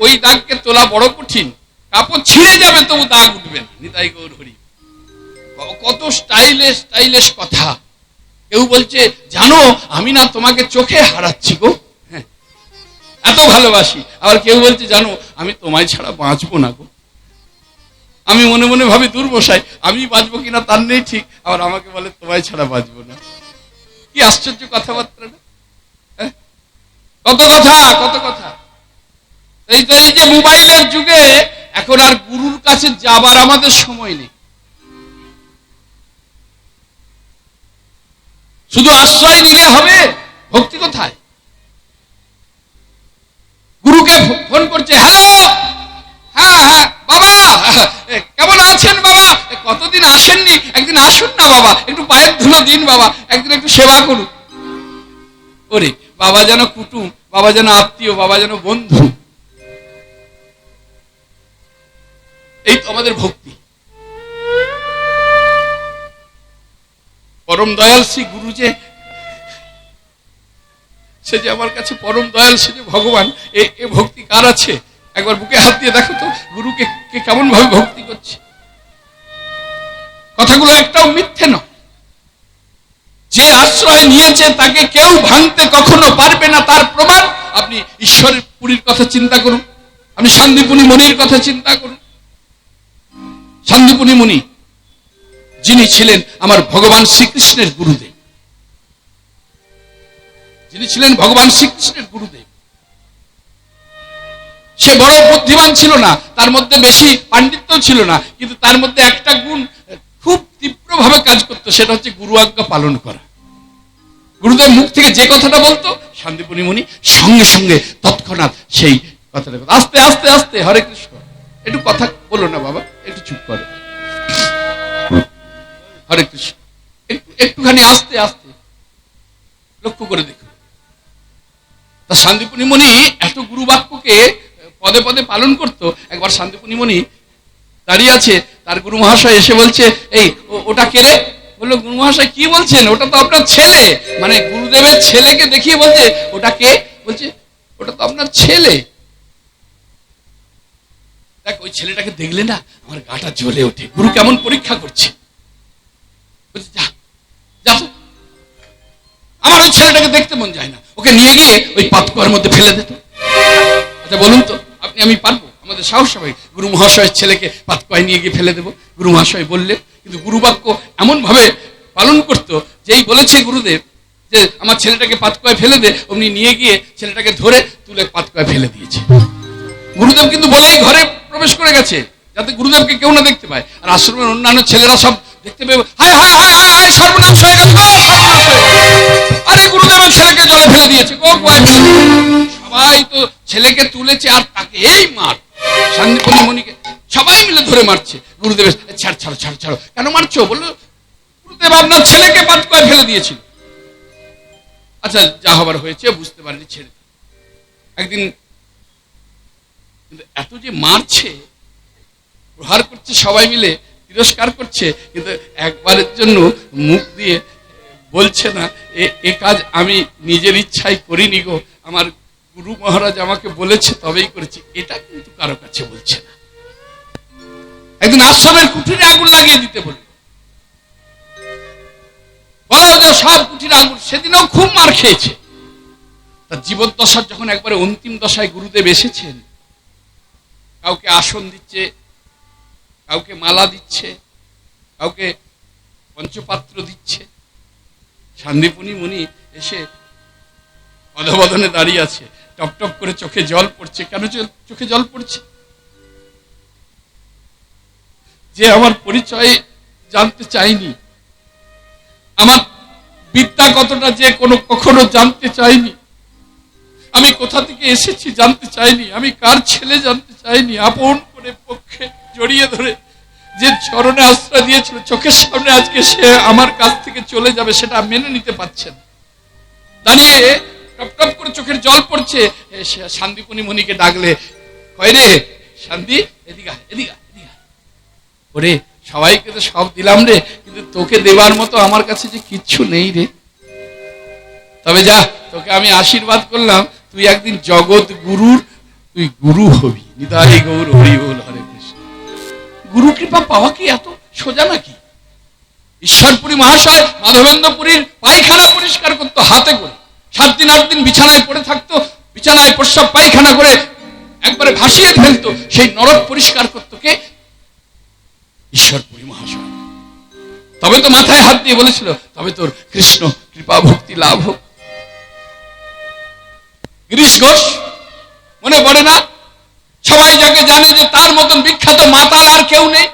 ওই দাগকে তোলা বড় কঠিন। কাপড় ছিঁড়ে যাবে তবু দাগ উঠবে না। নিতাই গৌর হরি। কত স্টাইলিশ স্টাইলিশ কথা। কেউ বলছে জানো আমি না তোমাকে চোখে হারাচ্ছি গো, হ্যাঁ এত ভালোবাসি। আবার কেউ বলছে জানো আমি তোমায় ছাড়া বাঁচবো না গো। আমি মনে মনে ভাবি দূর বসাই, আমি বাঁচবো কিনা তার নেই ঠিক, আবার আমাকে বলে তোমায় ছাড়া বাঁচবো না। কি আশ্চর্য কথাবার্তা না? কত কথা, কত কথা। এই তো এই যে মোবাইলের যুগে এখন আর গুরুর কাছে যাবার আমাদের সময় নেই। শুধু আশ্রয় নিলে হবে? ভক্তি কোথায়? গুরুকে ফোন করছে, হ্যালো, হ্যাঁ হ্যাঁ বাবা কেমন আছেন বাবা? কতদিন আসেননি, একদিন আসুন না বাবা, একটু পায়ের ধুলো দিন বাবা, একদিন একটু সেবা করুন। ওরে বাবা যেন কুটুম, বাবা যেন আত্মীয়, বাবা যেন বন্ধু। এই তো আমাদের ভক্তি। পরম দয়াল শ্রী গুরু যে, সে যে আমার কাছে পরম দয়াল, সে যে ভগবান, এ ভক্তি কার আছে? একবার বুকে হাত দিয়ে দেখো তো গুরুকে কে কেমন ভাবে ভক্তি করছে। কথাগুলো একটাও মিথ্যে নয়। যে আশ্রয় নিয়েছে তাকে কেউ ভাঙতে কখনো পারবে না, তার প্রমাণ আপনি ঈশ্বরের পুরীর কথা চিন্তা করুন, আপনি শান্তিপুনি মুনির কথা চিন্তা করুন। শান্তিপুনি মুনি যিনি ছিলেন আমার ভগবান শ্রীকৃষ্ণের গুরুদেব, যিনি ছিলেন ভগবান শ্রীকৃষ্ণের গুরুদেব, সে বড় বুদ্ধিমান ছিল না, তার মধ্যে বেশি পাণ্ডিত্য ছিল না, কিন্তু তার মধ্যে একটা গুণ খুব তীব্রভাবে কাজ করতো, সেটা হচ্ছে গুরু আজ্ঞা পালন করা। গুরুদেব মুখ থেকে যে কথাটা বলতো শান্তিপুনি মুনি সঙ্গে সঙ্গে তৎক্ষণাৎ সেই কথাটা, আস্তে আস্তে আস্তে, হরে কৃষ্ণ একটু কথা বলো না বাবা, একটু চুপ করো, হরে কৃষ্ণ, একটুখানি আস্তে আস্তে, লক্ষ্য করে দেখো। তা শান্তিপুনি মুনি এত গুরু বাক্যকে পদে পদে পালন করতো। একবার শান্তিপুনি মুনি দাঁড়িয়ে আছে, তার গুরু মহাশয় এসে বলছে, এই ওটা কে রে? বললো, গুরু মহাশয় কি বলছেন? ওটা তো আপনার ছেলে। মানে গুরুদেবের ছেলেকে দেখিয়ে বলছে ওটা কে? বলছে ওটা তো আপনার ছেলে। দেখ ওই ছেলেটাকে দেখলে না আমার গাটা জ্বলে ওঠে, গুরু কেমন পরীক্ষা করছে। বলছে যা যা তো, আমার ওই ছেলেটাকে দেখতে মন যায় না, ওকে নিয়ে গিয়ে ওই পাতকুয়ার মধ্যে ফেলে দিত। আচ্ছা বলুন তো আপনি, আমি পারবো? আমাদের সাহস হবে গুরু মহাশয়ের ছেলেকে পাতকুয়ায় নিয়ে গিয়ে ফেলে দেবো? গুরু মহাশয় বললেন, কিন্তু গুরু বাক্য এমন ভাবে পালন করতো, যেই বলেছে গুরুদেব যে আমার ছেলেটাকে পাতকুয়ায় ফেলে দে, অমনি নিয়ে গিয়ে ছেলেটাকে ধরে তুলে পাতকুয়ায় ফেলে দিয়েছে। গুরুদেব কিন্তু বলেই ঘরে প্রবেশ করে গেছে, যাতে গুরুদেবকে কেউ না দেখতে পায়। আর আশ্রমের অন্যান্য ছেলেরা সব দেখতে পেয়ে হায় হায় হায় হায় হায়, সর্বনাশ হয়ে গেছে, সর্বনাশ হয়ে গেছে, আরে গুরুদেবের ছেলেকে জলে ফেলে দিয়েছে, সবাই তো ছেলেকে তুলেছে আর তাকে এই মার, শান্তিপুনি মুনিকে সবাই মিলে ধরে মারছে। গুরুদেব ছাড় ছাড়ো ছাড়ো ছাড়ো, কেন মারছো? বললো গুরুদেব আপনার ছেলেকে পাতকুয়ায় ফেলে দিয়েছিল। আচ্ছা যা হবার হয়েছে, বুঝতে পারিনি, ছেড়ে। একদিন কিন্তু এত যে মারছে, প্রহার করছে, সবাই মিলে তিরস্কার করছে, কিন্তু একবারের জন্য মুখ দিয়ে বলছে না এ কাজ আমি নিজের ইচ্ছায় করিনি গো, আমার গুরু মহারাজ আমাকে বলেছে তবেই করেছি, এটা কিন্তু কারো কাছে বলছে না। একদিন আশ্রমের কুঠিরে আগুন লাগিয়ে দিতে বলল, বলো যে সব কুঠিরে আগুন। সেদিনও খুব মার খেয়েছে। তার জীবদ্দশার যখন একবারে অন্তিম দশায় গুরুদেব এসেছেন, কাউকে আসন দিচ্ছে, কাউকে মালা দিচ্ছে, কাউকে পঞ্চপাত্র দিচ্ছে। শান্তিপুনি মুনি এসে অধবদনে দাঁড়িয়ে আছে, টপ টপ করে চোখে জল পড়ছে। কেন চোখে জল পড়ছে? যে আমার পরিচয় জানতে চাইনি, আমার বিদ্যা কতটা যে কখনো জানতে চাইনি, আমি কোথা থেকে এসেছি জানতে চাইনি, আমি কার ছেলে জানতে চাইনি, আপন করে পক্ষে জড়িয়ে ধরে যে চরণে আশ্রয় দিয়েছিল, চোখের সামনে আজকে সে আমার কাছ থেকে চলে যাবে, সেটা মেনে নিতে পারছেন। দাঁড়িয়ে টপ টপ করে চোখের জল পড়ছে। শান্তিপুনি মুনিকে ডাকলে, কয় রে শান্তি, এদিকে এদিকে এদিকে। ওরে সবাইকে তো সব দিলাম রে, কিন্তু তোকে দেবার মতো আমার কাছে যে কিচ্ছু নেই রে। তবে যা, তোকে আমি আশীর্বাদ করলাম, তুই একদিন জগৎ গুরুর তুই গুরু হবি। নিতাই গৌর হরি বল, হরে কৃষ্ণ। গুরু কৃপা পাওয়া কি এত সোজা নাকি? ঈশ্বরপুরী মহাশয় মাধবেন্দ্রপুরীর পায়খানা পরিষ্কার করতো হাতে করে, 7 দিন 8 দিন বিছানায় পড়ে থাকতো, বিছানায় প্রস্রাব পায়খানা করে একবারে ভাসিয়ে ফেলতো, সেই নরক পরিষ্কার করতো কে? ঈশ্বরপুরী মহাশয়। তবে তো মাথায় হাত দিয়ে বলেছিল, তবে তোর কৃষ্ণ কৃপা ভক্তি লাভ হোক। গিরিশ ঘোষ মনে পড়ে না? সবাই যাকে জানে যে তার মতন বিখ্যাত মাতাল আর কেউ নেই।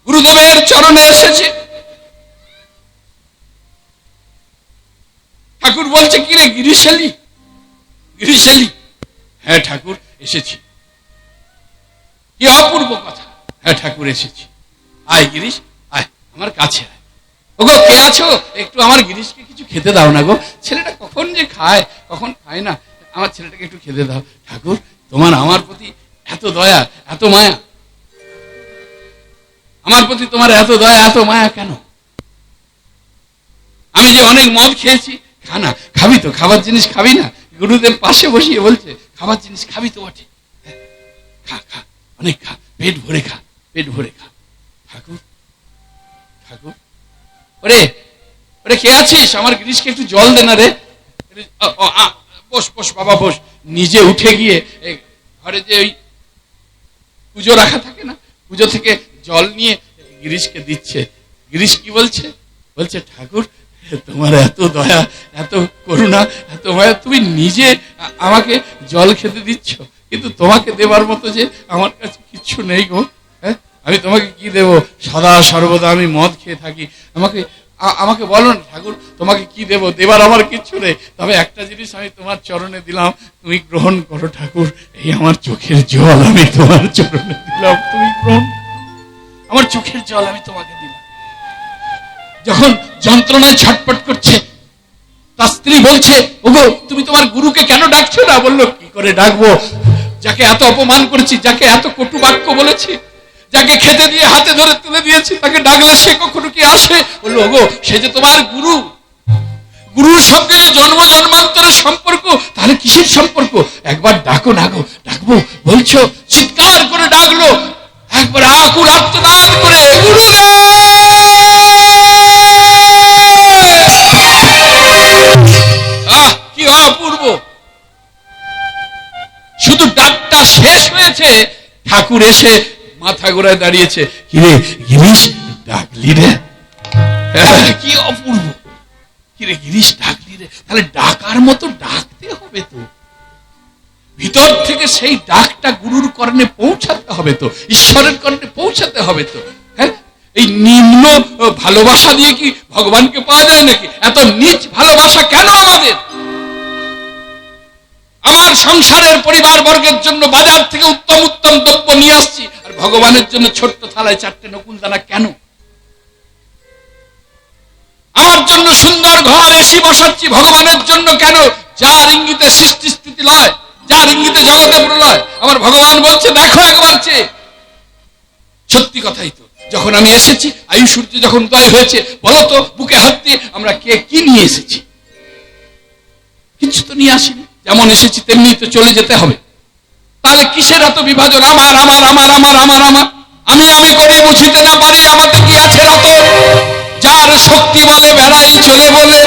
গুরুদেবের চরণে এসেছে। ঠাকুর বলছে, কি রে গিরিশ এলি? গিরিশ এলি? হ্যাঁ ঠাকুর এসেছি। কি অপূর্ব কথা। হ্যাঁ ঠাকুর এসেছি। আয় গিরিশ আয়, আমার কাছে আয়। ওগো কে আছো? একটু আমার গিরিশকে কিছু খেতে দাও না গো। ছেলেটা কখন যে খায়, কখন খায় না, আমার ছেলেটাকে একটু খেতে দাও। ঠাকুর তোমার আমার প্রতি এত দয়া, এত মায়া, আমার প্রতি তোমার এত দয়া, এত মায়া কেন? আমি যে অনেক মদ খেয়েছি। খা না, খাবি তো? খাবার জিনিস খাবি না? গুরুদেব পাশে বসিয়ে বলছে, খাবার জিনিস খাবি তো বটে, খা খা, অনেক খা, পেট ভরে খা, পেট ভরে খা। ঠাকুর ঠাকুর, ওরে ওরে কে আছিস? আমার গিরিশকে একটু জল দে না রে। বস বস বাবা বস। নিজে উঠে গিয়ে ঘরে যে ওই পুজো রাখা থাকে না, পুজো থেকে জল নিয়ে গিরিশকে দিচ্ছে। গিরিশ কি বলছে? বলছে, ঠাকুর তোমার এত দয়া, এত করুণা, এত মায়া, তুমি নিজে আমাকে জল খেতে দিচ্ছ, কিন্তু তোমাকে দেবার মতো যে আমার কাছে কিচ্ছু নেই গো। হ্যাঁ, আমি তোমাকে কি দেব? সদা সর্বদা আমি মদ খেয়ে থাকি। আমাকে বলো না ঠাকুর, তোমাকে কি দেব? দেবার আমার কিচ্ছু নেই, তবে একটা জিনিস আমি তোমার চরণে দিলাম, তুমি গ্রহণ করো ঠাকুর। এই আমার চোখের জল আমি তোমার চরণে দিলাম, তুমি গ্রহণ। আমার চোখের জল আমি তোমাকে দিলাম। যখন যন্ত্রণায় ছটপট করছে, তার স্ত্রী বলছে, ওগো তুমি তোমার গুরুকে কেন ডাকছো না? বললো, কি করে ডাকবো? যাকে এত অপমান করেছি, যাকে এত কটু বাক্য বলেছি, যাকে খেতে দিয়ে হাতে ধরে তুলে দিয়েছি, তাকে ডাকলে সে কখনো কি আসে? বললো, ওগো সে যে তোমার গুরু, গুরুর সঙ্গে যে জন্ম জন্মান্তরের সম্পর্ক, তাহলে কিসের সম্পর্ক? একবার ডাকো না গো। ডাকবো বলছো? চিৎকার করে ডাকলো, একবার আকুল আর্তনাদ করে, গুরুদেব! কি অপূর্ব! শুধু ডাকটা শেষ হয়েছে, ঠাকুর এসে মাথা গোড়ায় দাঁড়িয়েছে। কিরে গিরিশ, ডাকলি রে? কি অপূর্ব! কিরে গিরিশ, ডাকলি রে? তাহলে ডাকার মতো ডাকতে হবে তো, ভিতর থেকে সেই ডাকটা গুরুর কর্ণে পৌঁছাতে হবে তো, ঈশ্বরের কর্ণে পৌঁছাতে হবে তো। হ্যাঁ, এই নিম্ন ভালোবাসা দিয়ে কি ভগবানকে পাওয়া যায় নাকি? এত নিচ ভালোবাসা কেন আমাদের? আমার সংসারের পরিবার বর্গের জন্য বাজার থেকে উত্তম উত্তম দ্রব্য নিয়ে আসছি, আর ভগবানের জন্য ছোট্ট থালায় 4টে নকুল দানা কেন? আমার জন্য সুন্দর ঘর এসি বসাচ্ছি, ভগবানের জন্য কেন? যার ইঙ্গিতে সৃষ্টি স্থিতি লয়, যার ইঙ্গিতে জগতে প্রলয়, আমার ভগবান বলছে, দেখো একবার চেয়ে। সত্যি কথাই তো, যখন আমি এসেছি, আয়ু সূর্য যখন উদয় হয়েছে, বলো তো বুকে হাত দিয়ে আমরা কে কি নিয়ে এসেছি? কিছু তো নিয়ে আসিনি। যেমন এসেছি তেমনি তো চলে যেতে হবে। তাহলে কিসের এত বিভাজন? আমার আমার আমার আমার আমার আমার, আমি আমি করে বুঝিতে না পারি আমাতে কি আছে রতন। যার শক্তি বলে বেড়াই চলে বলে,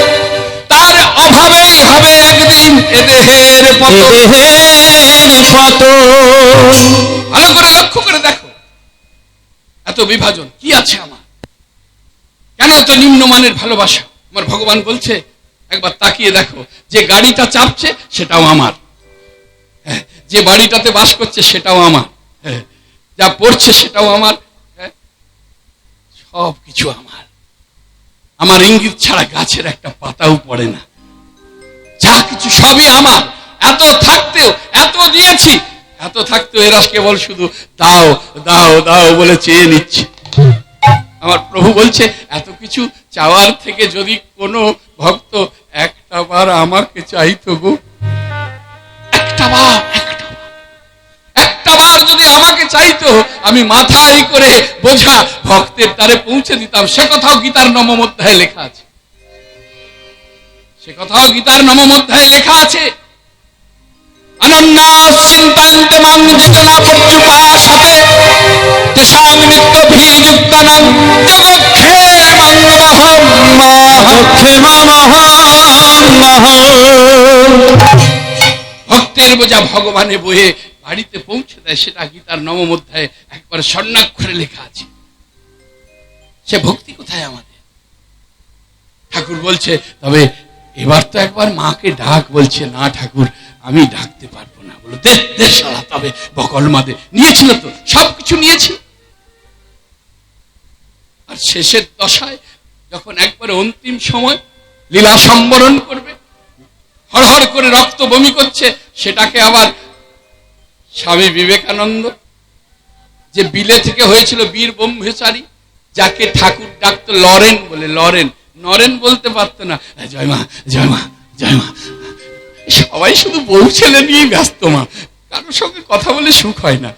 তার অভাবেই হবে একদিন এ দেহের পতন। ভালো করে লক্ষ্য করে দেখো, এত বিভাজন কি আছে আমার? কেন এত নিম্নমানের ভালোবাসা? আমার ভগবান বলছে, একবার তাকিয়ে দেখো, যে গাড়িটা চাপছে সেটাও আমার, যে বাড়িটাতে বাস করছে সেটাও আমার, যা পড়ছে সেটাও আমার, সব কিছু আমার। আমার ইঙ্গিত ছাড়া গাছের একটা পাতাও পড়ে না, যা কিছু সবই আমার। এত থাকতেও, এত দিয়েছি, এত থাকতো এরা কেবল শুধু দাও দাও দাও বলে চেয়ে নিচ্ছে। আমার প্রভু বলছে এত কিছু চাওয়ার থেকে যদি কোনো ভক্ত একটা বার আমাকে চাইতো গো, একটা বার যদি আমাকে চাইতো, আমি মাথায় করে বোঝা ভক্তের দ্বারে পৌঁছে দিতাম। সে কথাও গীতার নবম অধ্যায়ে লেখা আছে, সে কথাও গীতার নবম অধ্যায়ে লেখা আছে। অনন্যাশ্চিন্তন্তে মাং যোজনা পর্যুপাসতে তেষাং নিত্যভিযুক্তানাং যোগক্ষে মাং ভক্তের বোঝা ভগবানে বয়ে বাড়িতে পৌঁছে দেয়, সেটা গীতার নবম অধ্যায়ে একবার স্বর্ণাক্ষরে লেখা আছে। সে ভক্তি কোথায় আমাদের? ঠাকুর বলছে তবে এবার তো একবার মাকে ডাক। বলছে না ঠাকুর, আমি ডাকতে পারবো না। বলো দে শালা, তবে বকল মাদে নিয়েছিল তো, সবকিছু নিয়েছিল। আর শেষের দশায় যখন একবার অন্তিম সময় লীলা সম্বরণ করবে, হড়হড় করে রক্ত বমি করছে, সেটাকে আবার স্বামী বিবেকানন্দ, যে বিলে থেকে হয়েছিল বীর ব্রহ্মচারী, যাকে ঠাকুর ডাকতো লরেন বলে, নরেন বলতে পারতো না। জয় মা জয় মা জয় মা। সবাই শুধু বউ ছেলে নিয়ে ব্যস্ত, মা কারোর সঙ্গে কথা বলে সুখ হয় না,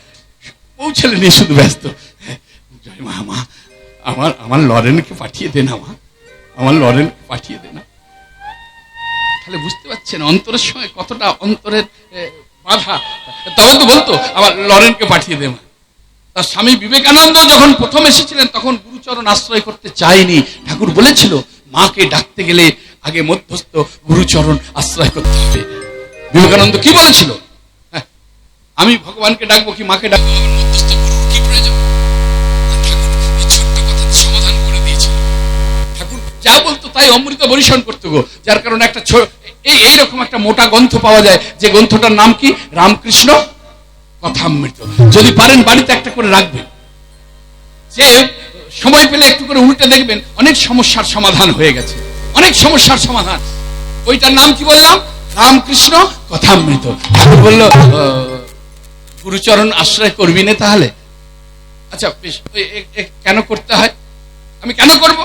বউ ছেলে নিয়ে শুধু ব্যস্ত। জয় মা, মা আমার লরেনকে পাঠিয়ে দে না মা, আমার লরেনকে পাঠিয়ে দে না। তাহলে বুঝতে পারছেন অন্তরের সঙ্গে কতটা অন্তরের বাধা। তবে তো বলতো আমার লরেনকে পাঠিয়ে দে মা। তার স্বামী বিবেকানন্দ যখন প্রথম এসেছিলেন তখন গুরুচরণ আশ্রয় করতে চায়নি। ঠাকুর বলেছিল মাকে ডাকতে গেলে আগে মধ্যস্থ গুরুচরণ আশ্রয় করতে হবে। বিবেকানন্দ কি বলেছিল? হ্যাঁ, আমি ভগবানকে ডাকবো কি মাকে ডাকবো, মধ্যস্থ গুরুর কি প্রয়োজন? ঠাকুর এই ছোট্ট কথার সমাধান করে দিয়েছিল। ঠাকুর যা বলতো তাই অমৃত বরিশন করতো গো। যার কারণে একটা এইরকম একটা মোটা গ্রন্থ পাওয়া যায়, যে গ্রন্থটার নাম কি? রামকৃষ্ণ কথামৃত। যদি পারেন বাড়িতে একটা করে রাখবেন, যে সময় পেলে একটু করে উল্টে দেখবেন, অনেক সমস্যার সমাধান হয়ে গেছে, অনেক সমস্যার সমাধান। ওইটার নাম কি বললাম? রামকৃষ্ণ কথামৃত। ঠাকুর বলল গুরুচরণ আশ্রয় করবি না তাহলে? আচ্ছা বেশ, কেন করতে হয়? আমি কেন করব?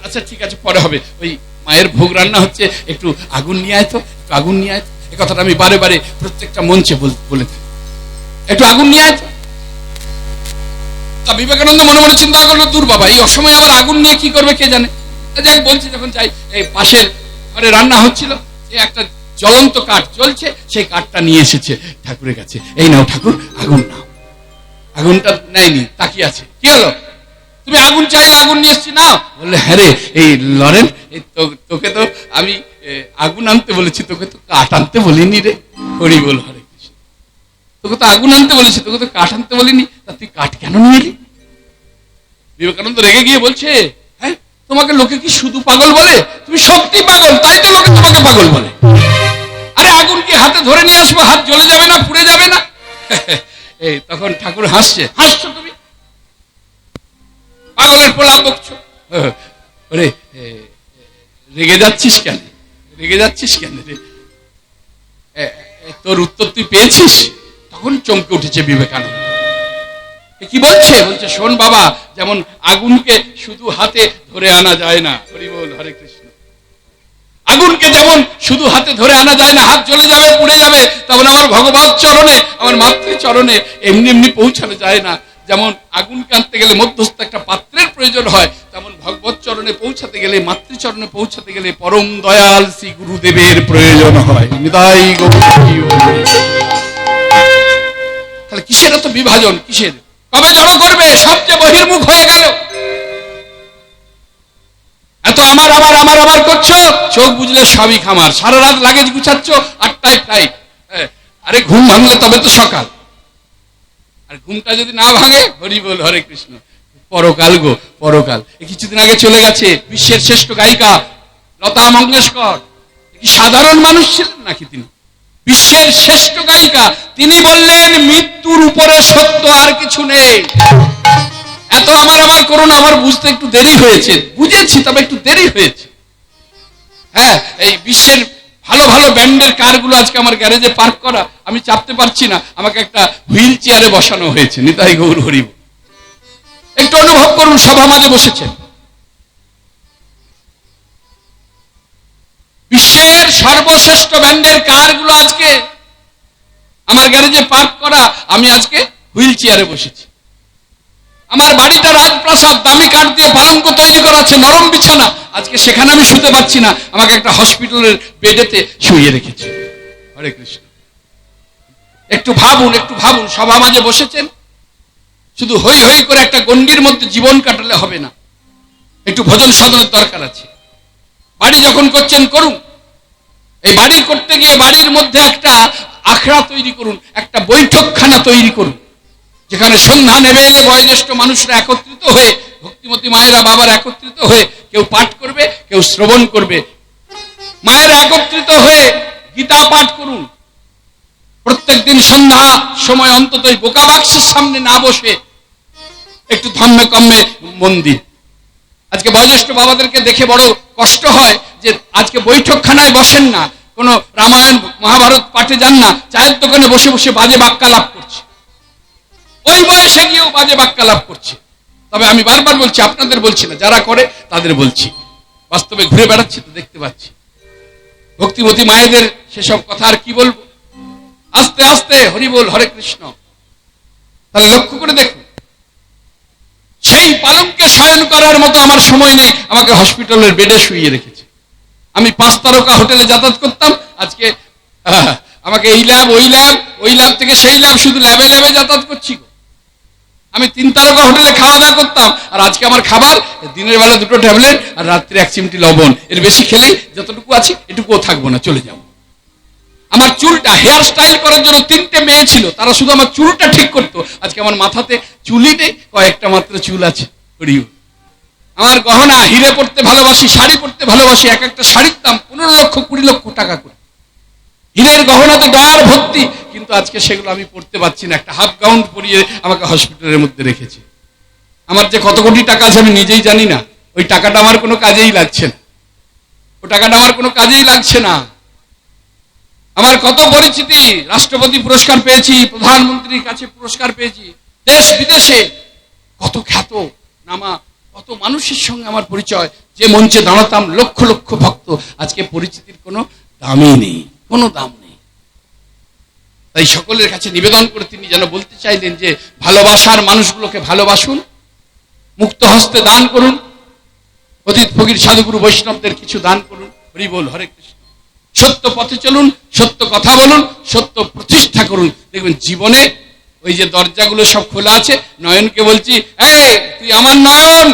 আচ্ছা ঠিক আছে, পরে হবে। ওই মায়ের ভোগ রান্না হচ্ছে, একটু আগুন নিয়ে আয় তো, একটু আগুন নিয়ে আয় তো। এই কথাটা আমি বারে বারে প্রত্যেকটা মঞ্চে বলে থাকি, একটু আগুন নিয়ে আয় তো। তা বিবেকানন্দ মনে মনে চিন্তা করলো, দূর বাবা, এই অসময়ে আবার আগুন নিয়ে কি করবে কে জানে। যাই বলছি, যখন যাই এই পাশের ঘরে রান্না হচ্ছিল, একটা জ্বলন্ত কাঠ জ্বলছে, সেই কাঠটা নিয়ে এসেছে ঠাকুরের কাছে। এই নাও ঠাকুর, আগুন নাও। আগুনটা নেয়নি, তাকিয়ে আছে। কি হলো? তুমি আগুন চাইলে আগুন নিয়ে এসছি, নাও। বললে হ্যাঁ রে, এই লরেন, তোকে তো আমি আগুন আনতে বলেছি, তোকে তো কাঠ আনতে বলিনি রে। হরি বল হরে কৃষ্ণ। তোকে তো আগুন আনতে বলেছি, তোকে তো কাঠ আনতে বলিনি, তা তুই কাঠ কেন নিয়ে এলি? বিবেকানন্দ রেগে গিয়ে বলছে, হ্যাঁ তোমাকে লোকে কি শুধু পাগল বলে? তুমি সত্যি পাগল, তাই তো লোকে তোমাকে পাগল বলে। আরে আগুন কি হাতে ধরে নিয়ে আসবো? হাত জ্বলে যাবে না, পুড়ে যাবে না? এই তখন ঠাকুর হাসছে। হাসছো তুমি, পাগলের প্রলাপ বকছো। ওরে রেগে যাচ্ছিস কেন? রেগে যাচ্ছিস কেন রে? তোর উত্তর তুই পেয়েছিস? তখন চমকে উঠেছে বিবেকানন্দ। কি বলছে? বলছে শোন বাবা, যেমন আগুনকে শুধু হাতে ধরে আনা যায় না, হরি বল হরে কৃষ্ণ, আগুনকে যেমন শুধু হাতে ধরে আনা যায় না, হাত জ্বলে যাবে, পুড়ে যাবে, তেমন আমার ভগবত চরণে, আমার মাতৃ চরণে এমনি এমনি পৌঁছানো যায় না। যেমন আগুনকে আনতে গেলে মধ্যস্থ একটা পাত্রের প্রয়োজন হয়, তেমন ভগবত চরণে পৌঁছাতে গেলে, মাতৃচরণে পৌঁছাতে গেলে পরম দয়াল শ্রী গুরুদেবের প্রয়োজন হয়। নিতাই গৌর। তাহলে কিসের এত বিভাজন? কিসের? কবে জড়ো করবে? সবচেয়ে বহির্মুখ হয়ে গেল। এত আমার আবার আমার আবার করছো, চোখ বুঝলে সবই খামার। সারা রাত লাগেজ গুছাচ্ছ, 8টায় ফ্লাইট। আরে ঘুম ভাঙলে তবে তো সকাল, আর ঘুমটা যদি না ভাঙে, হরি বল হরে কৃষ্ণ, পরকাল গো পরকাল। কিছুদিন আগে চলে গেছে বিশ্বের শ্রেষ্ঠ গায়িকা লতা মঙ্গেশকর। কি সাধারণ মানুষ ছিলেন নাকি তিনি? বিশ্বের শ্রেষ্ঠ গায়িকা। তিনি বললেন মৃত্যুর উপরে সত্য আর কিছু নেই। এত আমার আবার করো না, আমার বুঝতে একটু দেরি হয়েছে। বুঝেছি, তবে একটু দেরি হয়েছে। হ্যাঁ, এই বিশ্বের ভালো ভালো ব্যান্ডের কারগুলো আজকে আমার গ্যারেজে পার্ক করা, আমি চাপতে পারছি না, আমাকে একটা হুইল চেয়ারে বসানো হয়েছে। নিতাই গৌর হরি বল। একটু অনুভব করুন, সভা মাঝে বসেছেন, বিশ্বের সর্বশ্রেষ্ঠ ব্যান্ডের কারগুলো আজকে আমার গ্যারেজে পার্ক করা, আমি আজকে হুইল চেয়ারে বসেছি। আমার বাড়িটা রাজপ্রাসাদ, দামি কাঠ দিয়ে পালঙ্ক তৈরি করা আছে, নরম বিছানা, আজকে সেখানে আমি শুতে পারছি না, আমাকে একটা হসপিটালের বেডেতে শুইয়ে রেখেছে। হরে কৃষ্ণ। একটু ভাবুন, একটু ভাবুন, সভা মাঝে বসেছেন, শুধু হই হই করে একটা গণ্ডির মধ্যে জীবন কাটালে হবে না, একটু ভোজন সাধনের দরকার আছে। বাড়ি যখন করছেন করুন, এই বাড়ি করতে গিয়ে বাড়ির মধ্যে একটা আখড়া তৈরি করুন, একটা বৈঠকখানা তৈরি করুন, যেখানে সন্ধ্যা নেমে এলে বয়োজ্যেষ্ঠ মানুষরা একত্রিত হয়ে, ভক্তিমতী মায়েরা বাবার একত্রিত হয়ে কেউ পাঠ করবে, কেউ শ্রবণ করবে। মায়েরা একত্রিত হয়ে গীতা পাঠ করুন। প্রত্যেকদিন সন্ধ্যা সময় অন্তত বোকা বাক্সের সামনে না বসে একটু ধর্মে কর্মে মন দিন। আজকে বয়োজ্যেষ্ঠ বাবাদেরকে দেখে বড় কষ্ট হয় যে আজকে বৈঠকখানায় বসেন না, কোনো রামায়ণ মহাভারত পাঠে যান না, চায়ের দোকানে বসে বসে বাজে বাক্যালাপ করছে, ওই বয়সে গিয়েও বাজে বাক্যালাপ করছে। তবে আমি বারবার বলছি, আপনাদের বলছি না, যারা করে তাদের বলছি, বাস্তবে ঘুরে বেড়াচ্ছি তো দেখতে পাচ্ছি। ভক্তিমতী মায়েদের সেসব কথা আর কি বলবো। আস্তে আস্তে হরি বল, হরে কৃষ্ণ। তাহলে লক্ষ্য করে দেখুন, সেই পালঙ্কে শয়ন করার মতো আমার সময় নেই, আমাকে হসপিটালের বেডে শুইয়ে রেখেছে। আমি 5 তারকা হোটেলে যাতায়াত করতাম, আজকে আমাকে এই ল্যাব ওই ল্যাব, ওই ল্যাব থেকে সেই ল্যাব, শুধু ল্যাবে ল্যাবে যাতায়াত করছি। আমি 3 তারকা হোটেলে খাওয়া দাওয়া করতাম, আর আজকে আমার খাবার দিনের বেলা 2টো ট্যাবলেট আর রাত্রে 1 চিমটি লবণ, এর বেশি খেলেই যতটুকু আছে এটুকুও থাকবো না, চলে যাবো। আমার চুলটা হেয়ার স্টাইল করার জন্য 3টে মেয়ে ছিল, তারা শুধু আমার চুলটা ঠিক করতো। আজকে আমার মাথাতে চুলই নেই, কয়েকটা মাত্র চুল আছে। আমার গহনা, হিরে পড়তে ভালোবাসি, শাড়ি পড়তে ভালোবাসি, এক একটা শাড়ির দাম 15 লক্ষ 20 লক্ষ টাকা করে। হীরের গহনা তো ডয়ার ভর্তি, কিন্তু আজকে সেগুলো আমি পড়তে পারছি না। একটা হাফ গাউন পরিয়ে আমাকে হসপিটালের মধ্যে রেখেছে। আমার যে কত কোটি টাকা আছে আমি নিজেই জানি না, ওই টাকাটা আমার কোনো কাজেই লাগছে না, ওই টাকাটা আমার কোনো কাজেই লাগছে না। আমার কত পরিচিতি, রাষ্ট্রপতি পুরস্কার পেয়েছি, প্রধানমন্ত্রীর কাছে পুরস্কার পেয়েছি, দেশ বিদেশে কত খ্যাত নামা, কত মানুষের সঙ্গে আমার পরিচয়, যে মঞ্চে দাঁড়াতাম লক্ষ লক্ষ ভক্ত, আজকে পরিচিতির কোনো দামই নেই, কোনো দাম নেই। তাই সকলের কাছে নিবেদন করে তিনি যেন বলতে চাইলেন যে ভালোবাসার মানুষগুলোকে ভালোবাসুন, মুক্ত হস্তে দান করুন, অতীত ফকির সাধুগুরু বৈষ্ণবদের কিছু দান করুন। হরি বল, হরে কৃষ্ণ। সত্য পথে চলুন, সত্য কথা বলুন, সত্য প্রতিষ্ঠা করুন। দেখবেন জীবনে ওই যে দরজাগুলো সব খোলা আছে। নয়নকে বলছি, এই তুই আমার নয়ন,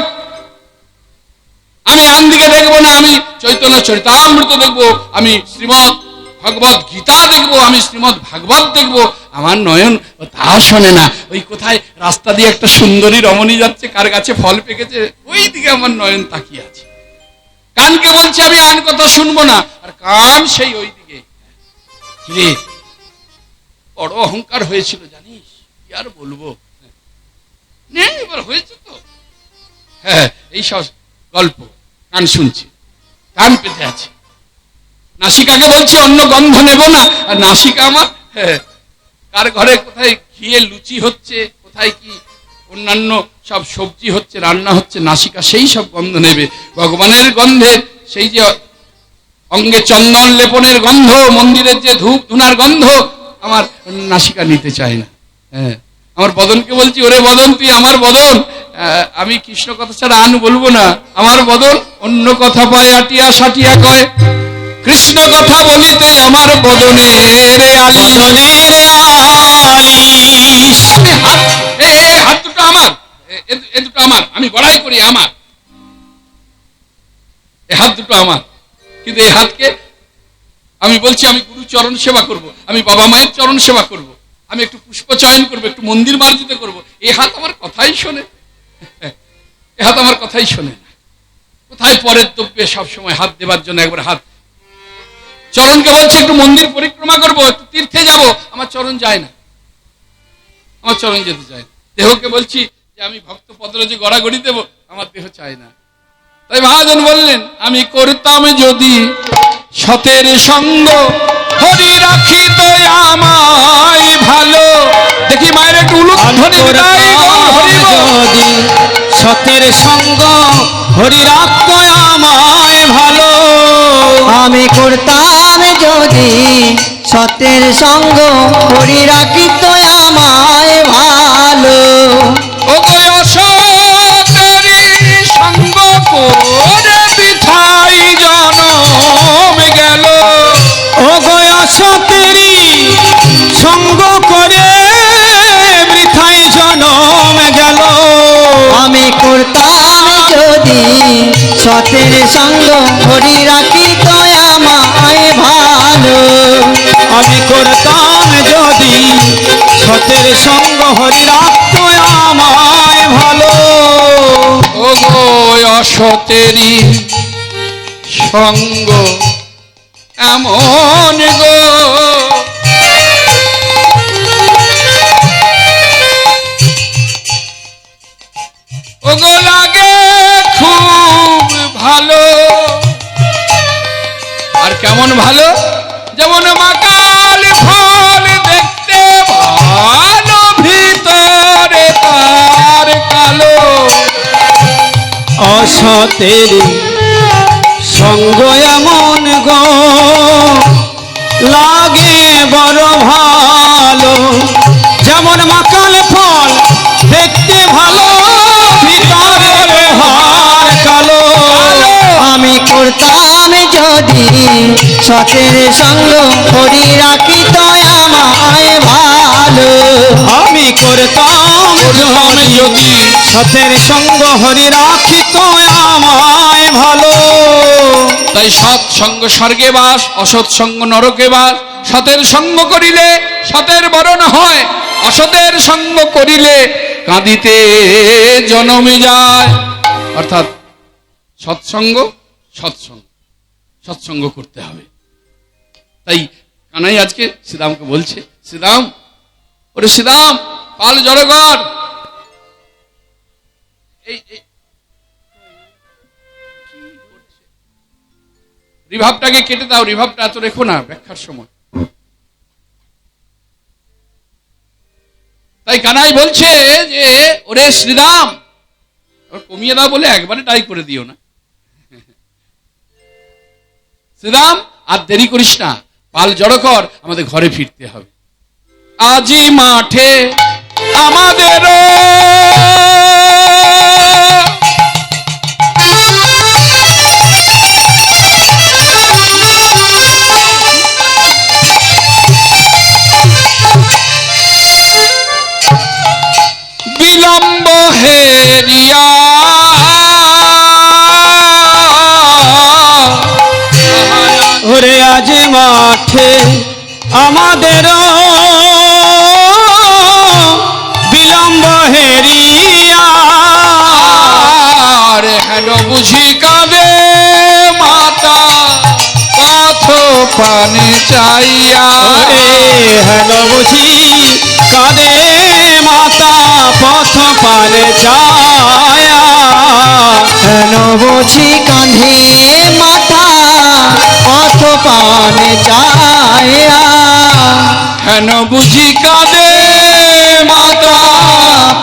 আমি আন দিকে দেখবো না, আমি চৈতন্য চরিতামৃত দেখবো, আমি শ্রীমৎ ভগবত গীতা দেখবো, আমি শ্রীমৎ ভাগবত দেখবো। আমার নয়ন তা শোনে না। ওই কোথায় রাস্তা দিয়ে একটা সুন্দরী রমণী যাচ্ছে, কার গাছে ফল পেকেছে, ওই দিকে আমার নয়ন তাকিয়ে আছে। কানকে বলছি আমি আন কথা শুনবো না, আর কান সেই ওই দিকে। কিরে, বড় অহংকার হয়েছিল জানিস, কি আর বলবো, নেই এবার হয়েছে তো। হ্যাঁ, এই সব গল্প কান শুনছে, কান পেতে আছে। নাসিকাকে বলছি অন্য গন্ধ নেব না, আর নাসিকা আমার কার ঘরে কোথায় ঘিয়ে লুচি হচ্ছে, কোথায় কি অন্যান্য সব সবজি হচ্ছে, রান্না হচ্ছে, নাসিকা সেই সব গন্ধ নেবে। ভগবানের গন্ধের সেই যে অঙ্গে চন্দন লেপনের গন্ধ, মন্দিরের যে ধূপ ধুনার গন্ধ, আমার নাসিকা নিতে চায় না। হ্যাঁ, আমার বদনকে বলছি, ওরে বদন তুই আমার বদন, আমি কৃষ্ণ কথা ছাড়া আন বলবো না। আমার বদন অন্য কথা পায় আটিয়া সাটিয়া কয়, কৃষ্ণ কথা বলিতে আমার বদনের আলি। হাত দুটো আমার, এ দুটো আমার, আমি বড়াই করি আমার, এ হাত দুটো আমার। কিন্তু এই হাতকে আমি বলছি আমি গুরু চরণ সেবা করব, আমি বাবা মায়ের চরণ সেবা করব, আমি একটু পুষ্প চয়ন করবো, একটু মন্দির মার্জিত করবো। এই হাত আমার কথাই শোনে, এ হাত আমার কথাই শোনে না। কোথায় পরের দ্রব্যে সবসময় হাত দেবার জন্য একবার হাত। চরণকে বলছে একটু মন্দির পরিক্রমা করবো, একটু তীর্থে যাব, আমার চরণ যায় না, আমার চরণ যেতে চায় না। দেহকে বলছি যে আমি ভক্ত পদরজে গড়াগড়ি দেবো, আমার দেহ চায় না। তাই মহাজন বললেন, আমি করতাম যদি সতের সঙ্গ হরি রাখি তো আমায় ভালো। দেখি মায়ের একটু উলুধ্বনি দিলাই, হরি বল। যদি সতের সঙ্গ হরি রাখত আমায় ভালো, আমি করতাম যদি সতের সঙ্গ হরি রাখিত আমায় ভালো। ও গো অসতেরি সঙ্গ করে বৃথাই জনম গেল। ও গয়াসতেরি সঙ্গ করে বৃথাই জনম গেল। আমি করতাম যদি সতের সঙ্গ হরি রাখিত আমায় ভালো। আমি করতাম যদি সতের সঙ্গ হরি রাখত আমায় ভালো। ও গো অসতেরি সঙ্গ এমন গো ও গো লাগে খুব ভালো। আর কেমন ভালো? যেমন মাকাল ফল দেখতে ভালো, ভিতরে তার কালো। অসতেরি সঙ্গ এমন গো লাগে বড় ভালো। যেমন মাকাল ফল দেখতে ভালো, ভিতরে হার কালো। আমি করতাম যদি সতের সঙ্গ হরি রাখিত আমায় ভালো। আমি করতাম যদি সতের সঙ্গ হরি রাখিত আমায় ভালো। তাই সৎ সঙ্গ স্বর্গে বাস, অসৎ সঙ্গ নরকে বাস। সতের সঙ্গ করিলে সতের বরণ হয়, অসতের সঙ্গ করিলে কাঁদিতে জনমে যায়। অর্থাৎ সৎসঙ্গ সৎসঙ্গ সৎসঙ্গ করতে হবে। তাই কানাই আজকে শ্রীরামকে বলছে, শ্রীরাম, ওরে শ্রীরাম, পাল জড়ো কর। এই রিভাবটাকে কেটে দাও, রিভাবটা এত রেখো না ব্যাখ্যার সময়। তাই কানাই বলছে যে ওরে শ্রীরাম, কমিয়ে দাও বলে একবারে টাই করে দিও না। শ্রীরাম, আর দেরি করিস না, পাল জড়ো কর, আমাদের ঘরে ফিরতে হবে। আজি মাঠে আমাদের বিলম্ব হেরিয়া ওরে আজ মাঠে আমাদের বিলম্ব হেরিয়া। আর হেন বুঝি কাঁদে মাতা পথ পানে চাইয়া। ওরে হেন বুঝি কাঁদে মাতা পথ পানে চায়া। হেন বুঝি কাঁধে মাথা পথ পানে চায়া। হেন বুঝি কাঁদে মাতা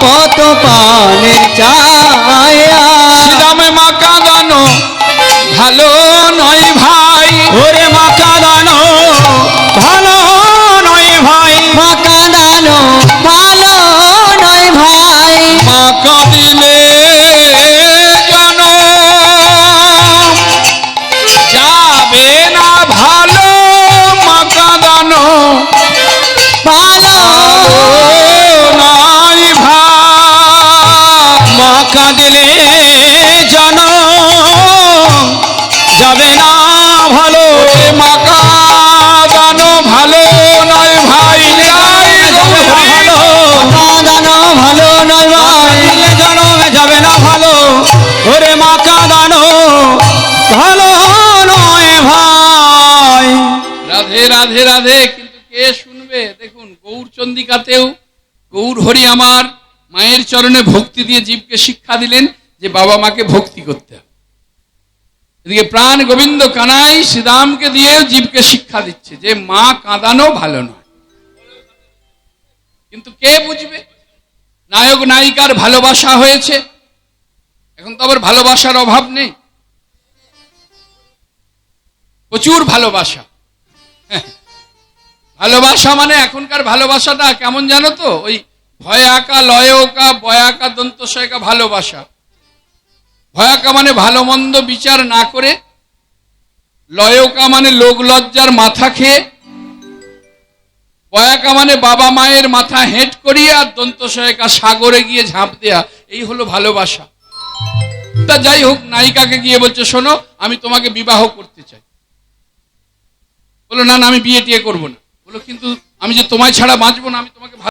পথ পানে চায়া। শ্রীরামে মা কাঁদানো ভালো নয় ভাই। ওরে মা কাঁদানো ভালো নয় ভাই। মা কাঁদানো ভালো নয় ভাই। মা কাঁদিলে জন যাবে না ভালো। মা কাঁদানো ভালো নয় ভাই। মা কাঁদিলে জন যাবে না ভালো। মা কাঁদানো ভালো নয় ভাই। ভালো কাঁদানো ভালো নয় ভাই। জনমে যাবে না ভালো। ওরে মা কাঁদানো ভালো নয় ভাই। রাধে রাধে রাধে। কিন্তু কে শুনবে? দেখুন গৌরচন্দিকাতেও গৌর হরি আমার মায়ের চরণে ভক্তি দিয়ে জীবকে শিক্ষা দিলেন যে বাবা মাকে ভক্তি করতে হবে। এদিকে প্রাণ গোবিন্দ কানাই শ্রীরামকে দিয়ে জীবকে শিক্ষা দিচ্ছে যে মা কাঁদানো ভালো নয়। কিন্তু কে বুঝবে? নায়ক নায়িকার ভালোবাসা হয়েছে, এখন তো আবার ভালোবাসার অভাব নেই, প্রচুর ভালোবাসা। ভালোবাসা মানে এখনকার ভালোবাসাটা কেমন জানো তো? ওই ভয়াকা লয়কা বয়াকা দন্তশয়কা ভালোবাসা। ভয়াকা মানে ভালো মন্দ বিচার না করে, লয়কা মানে লোক লজ্জার মাথা খেয়ে, বয়াকা মানে বাবা মায়ের মাথা হেঁট করিয়ে, আর দন্তশয়কা সাগরে গিয়ে ঝাঁপ দেয়া। এই হলো ভালোবাসা। তা যাই হোক, নায়িকাকে গিয়ে বলছে শোনো আমি তোমাকে বিবাহ করতে চাই। বলো না না আমি বিয়ে টিয়ে করবো না। বলো কিন্তু আমি যে তোমায় ছাড়া বাঁচবো না, আমি তোমাকে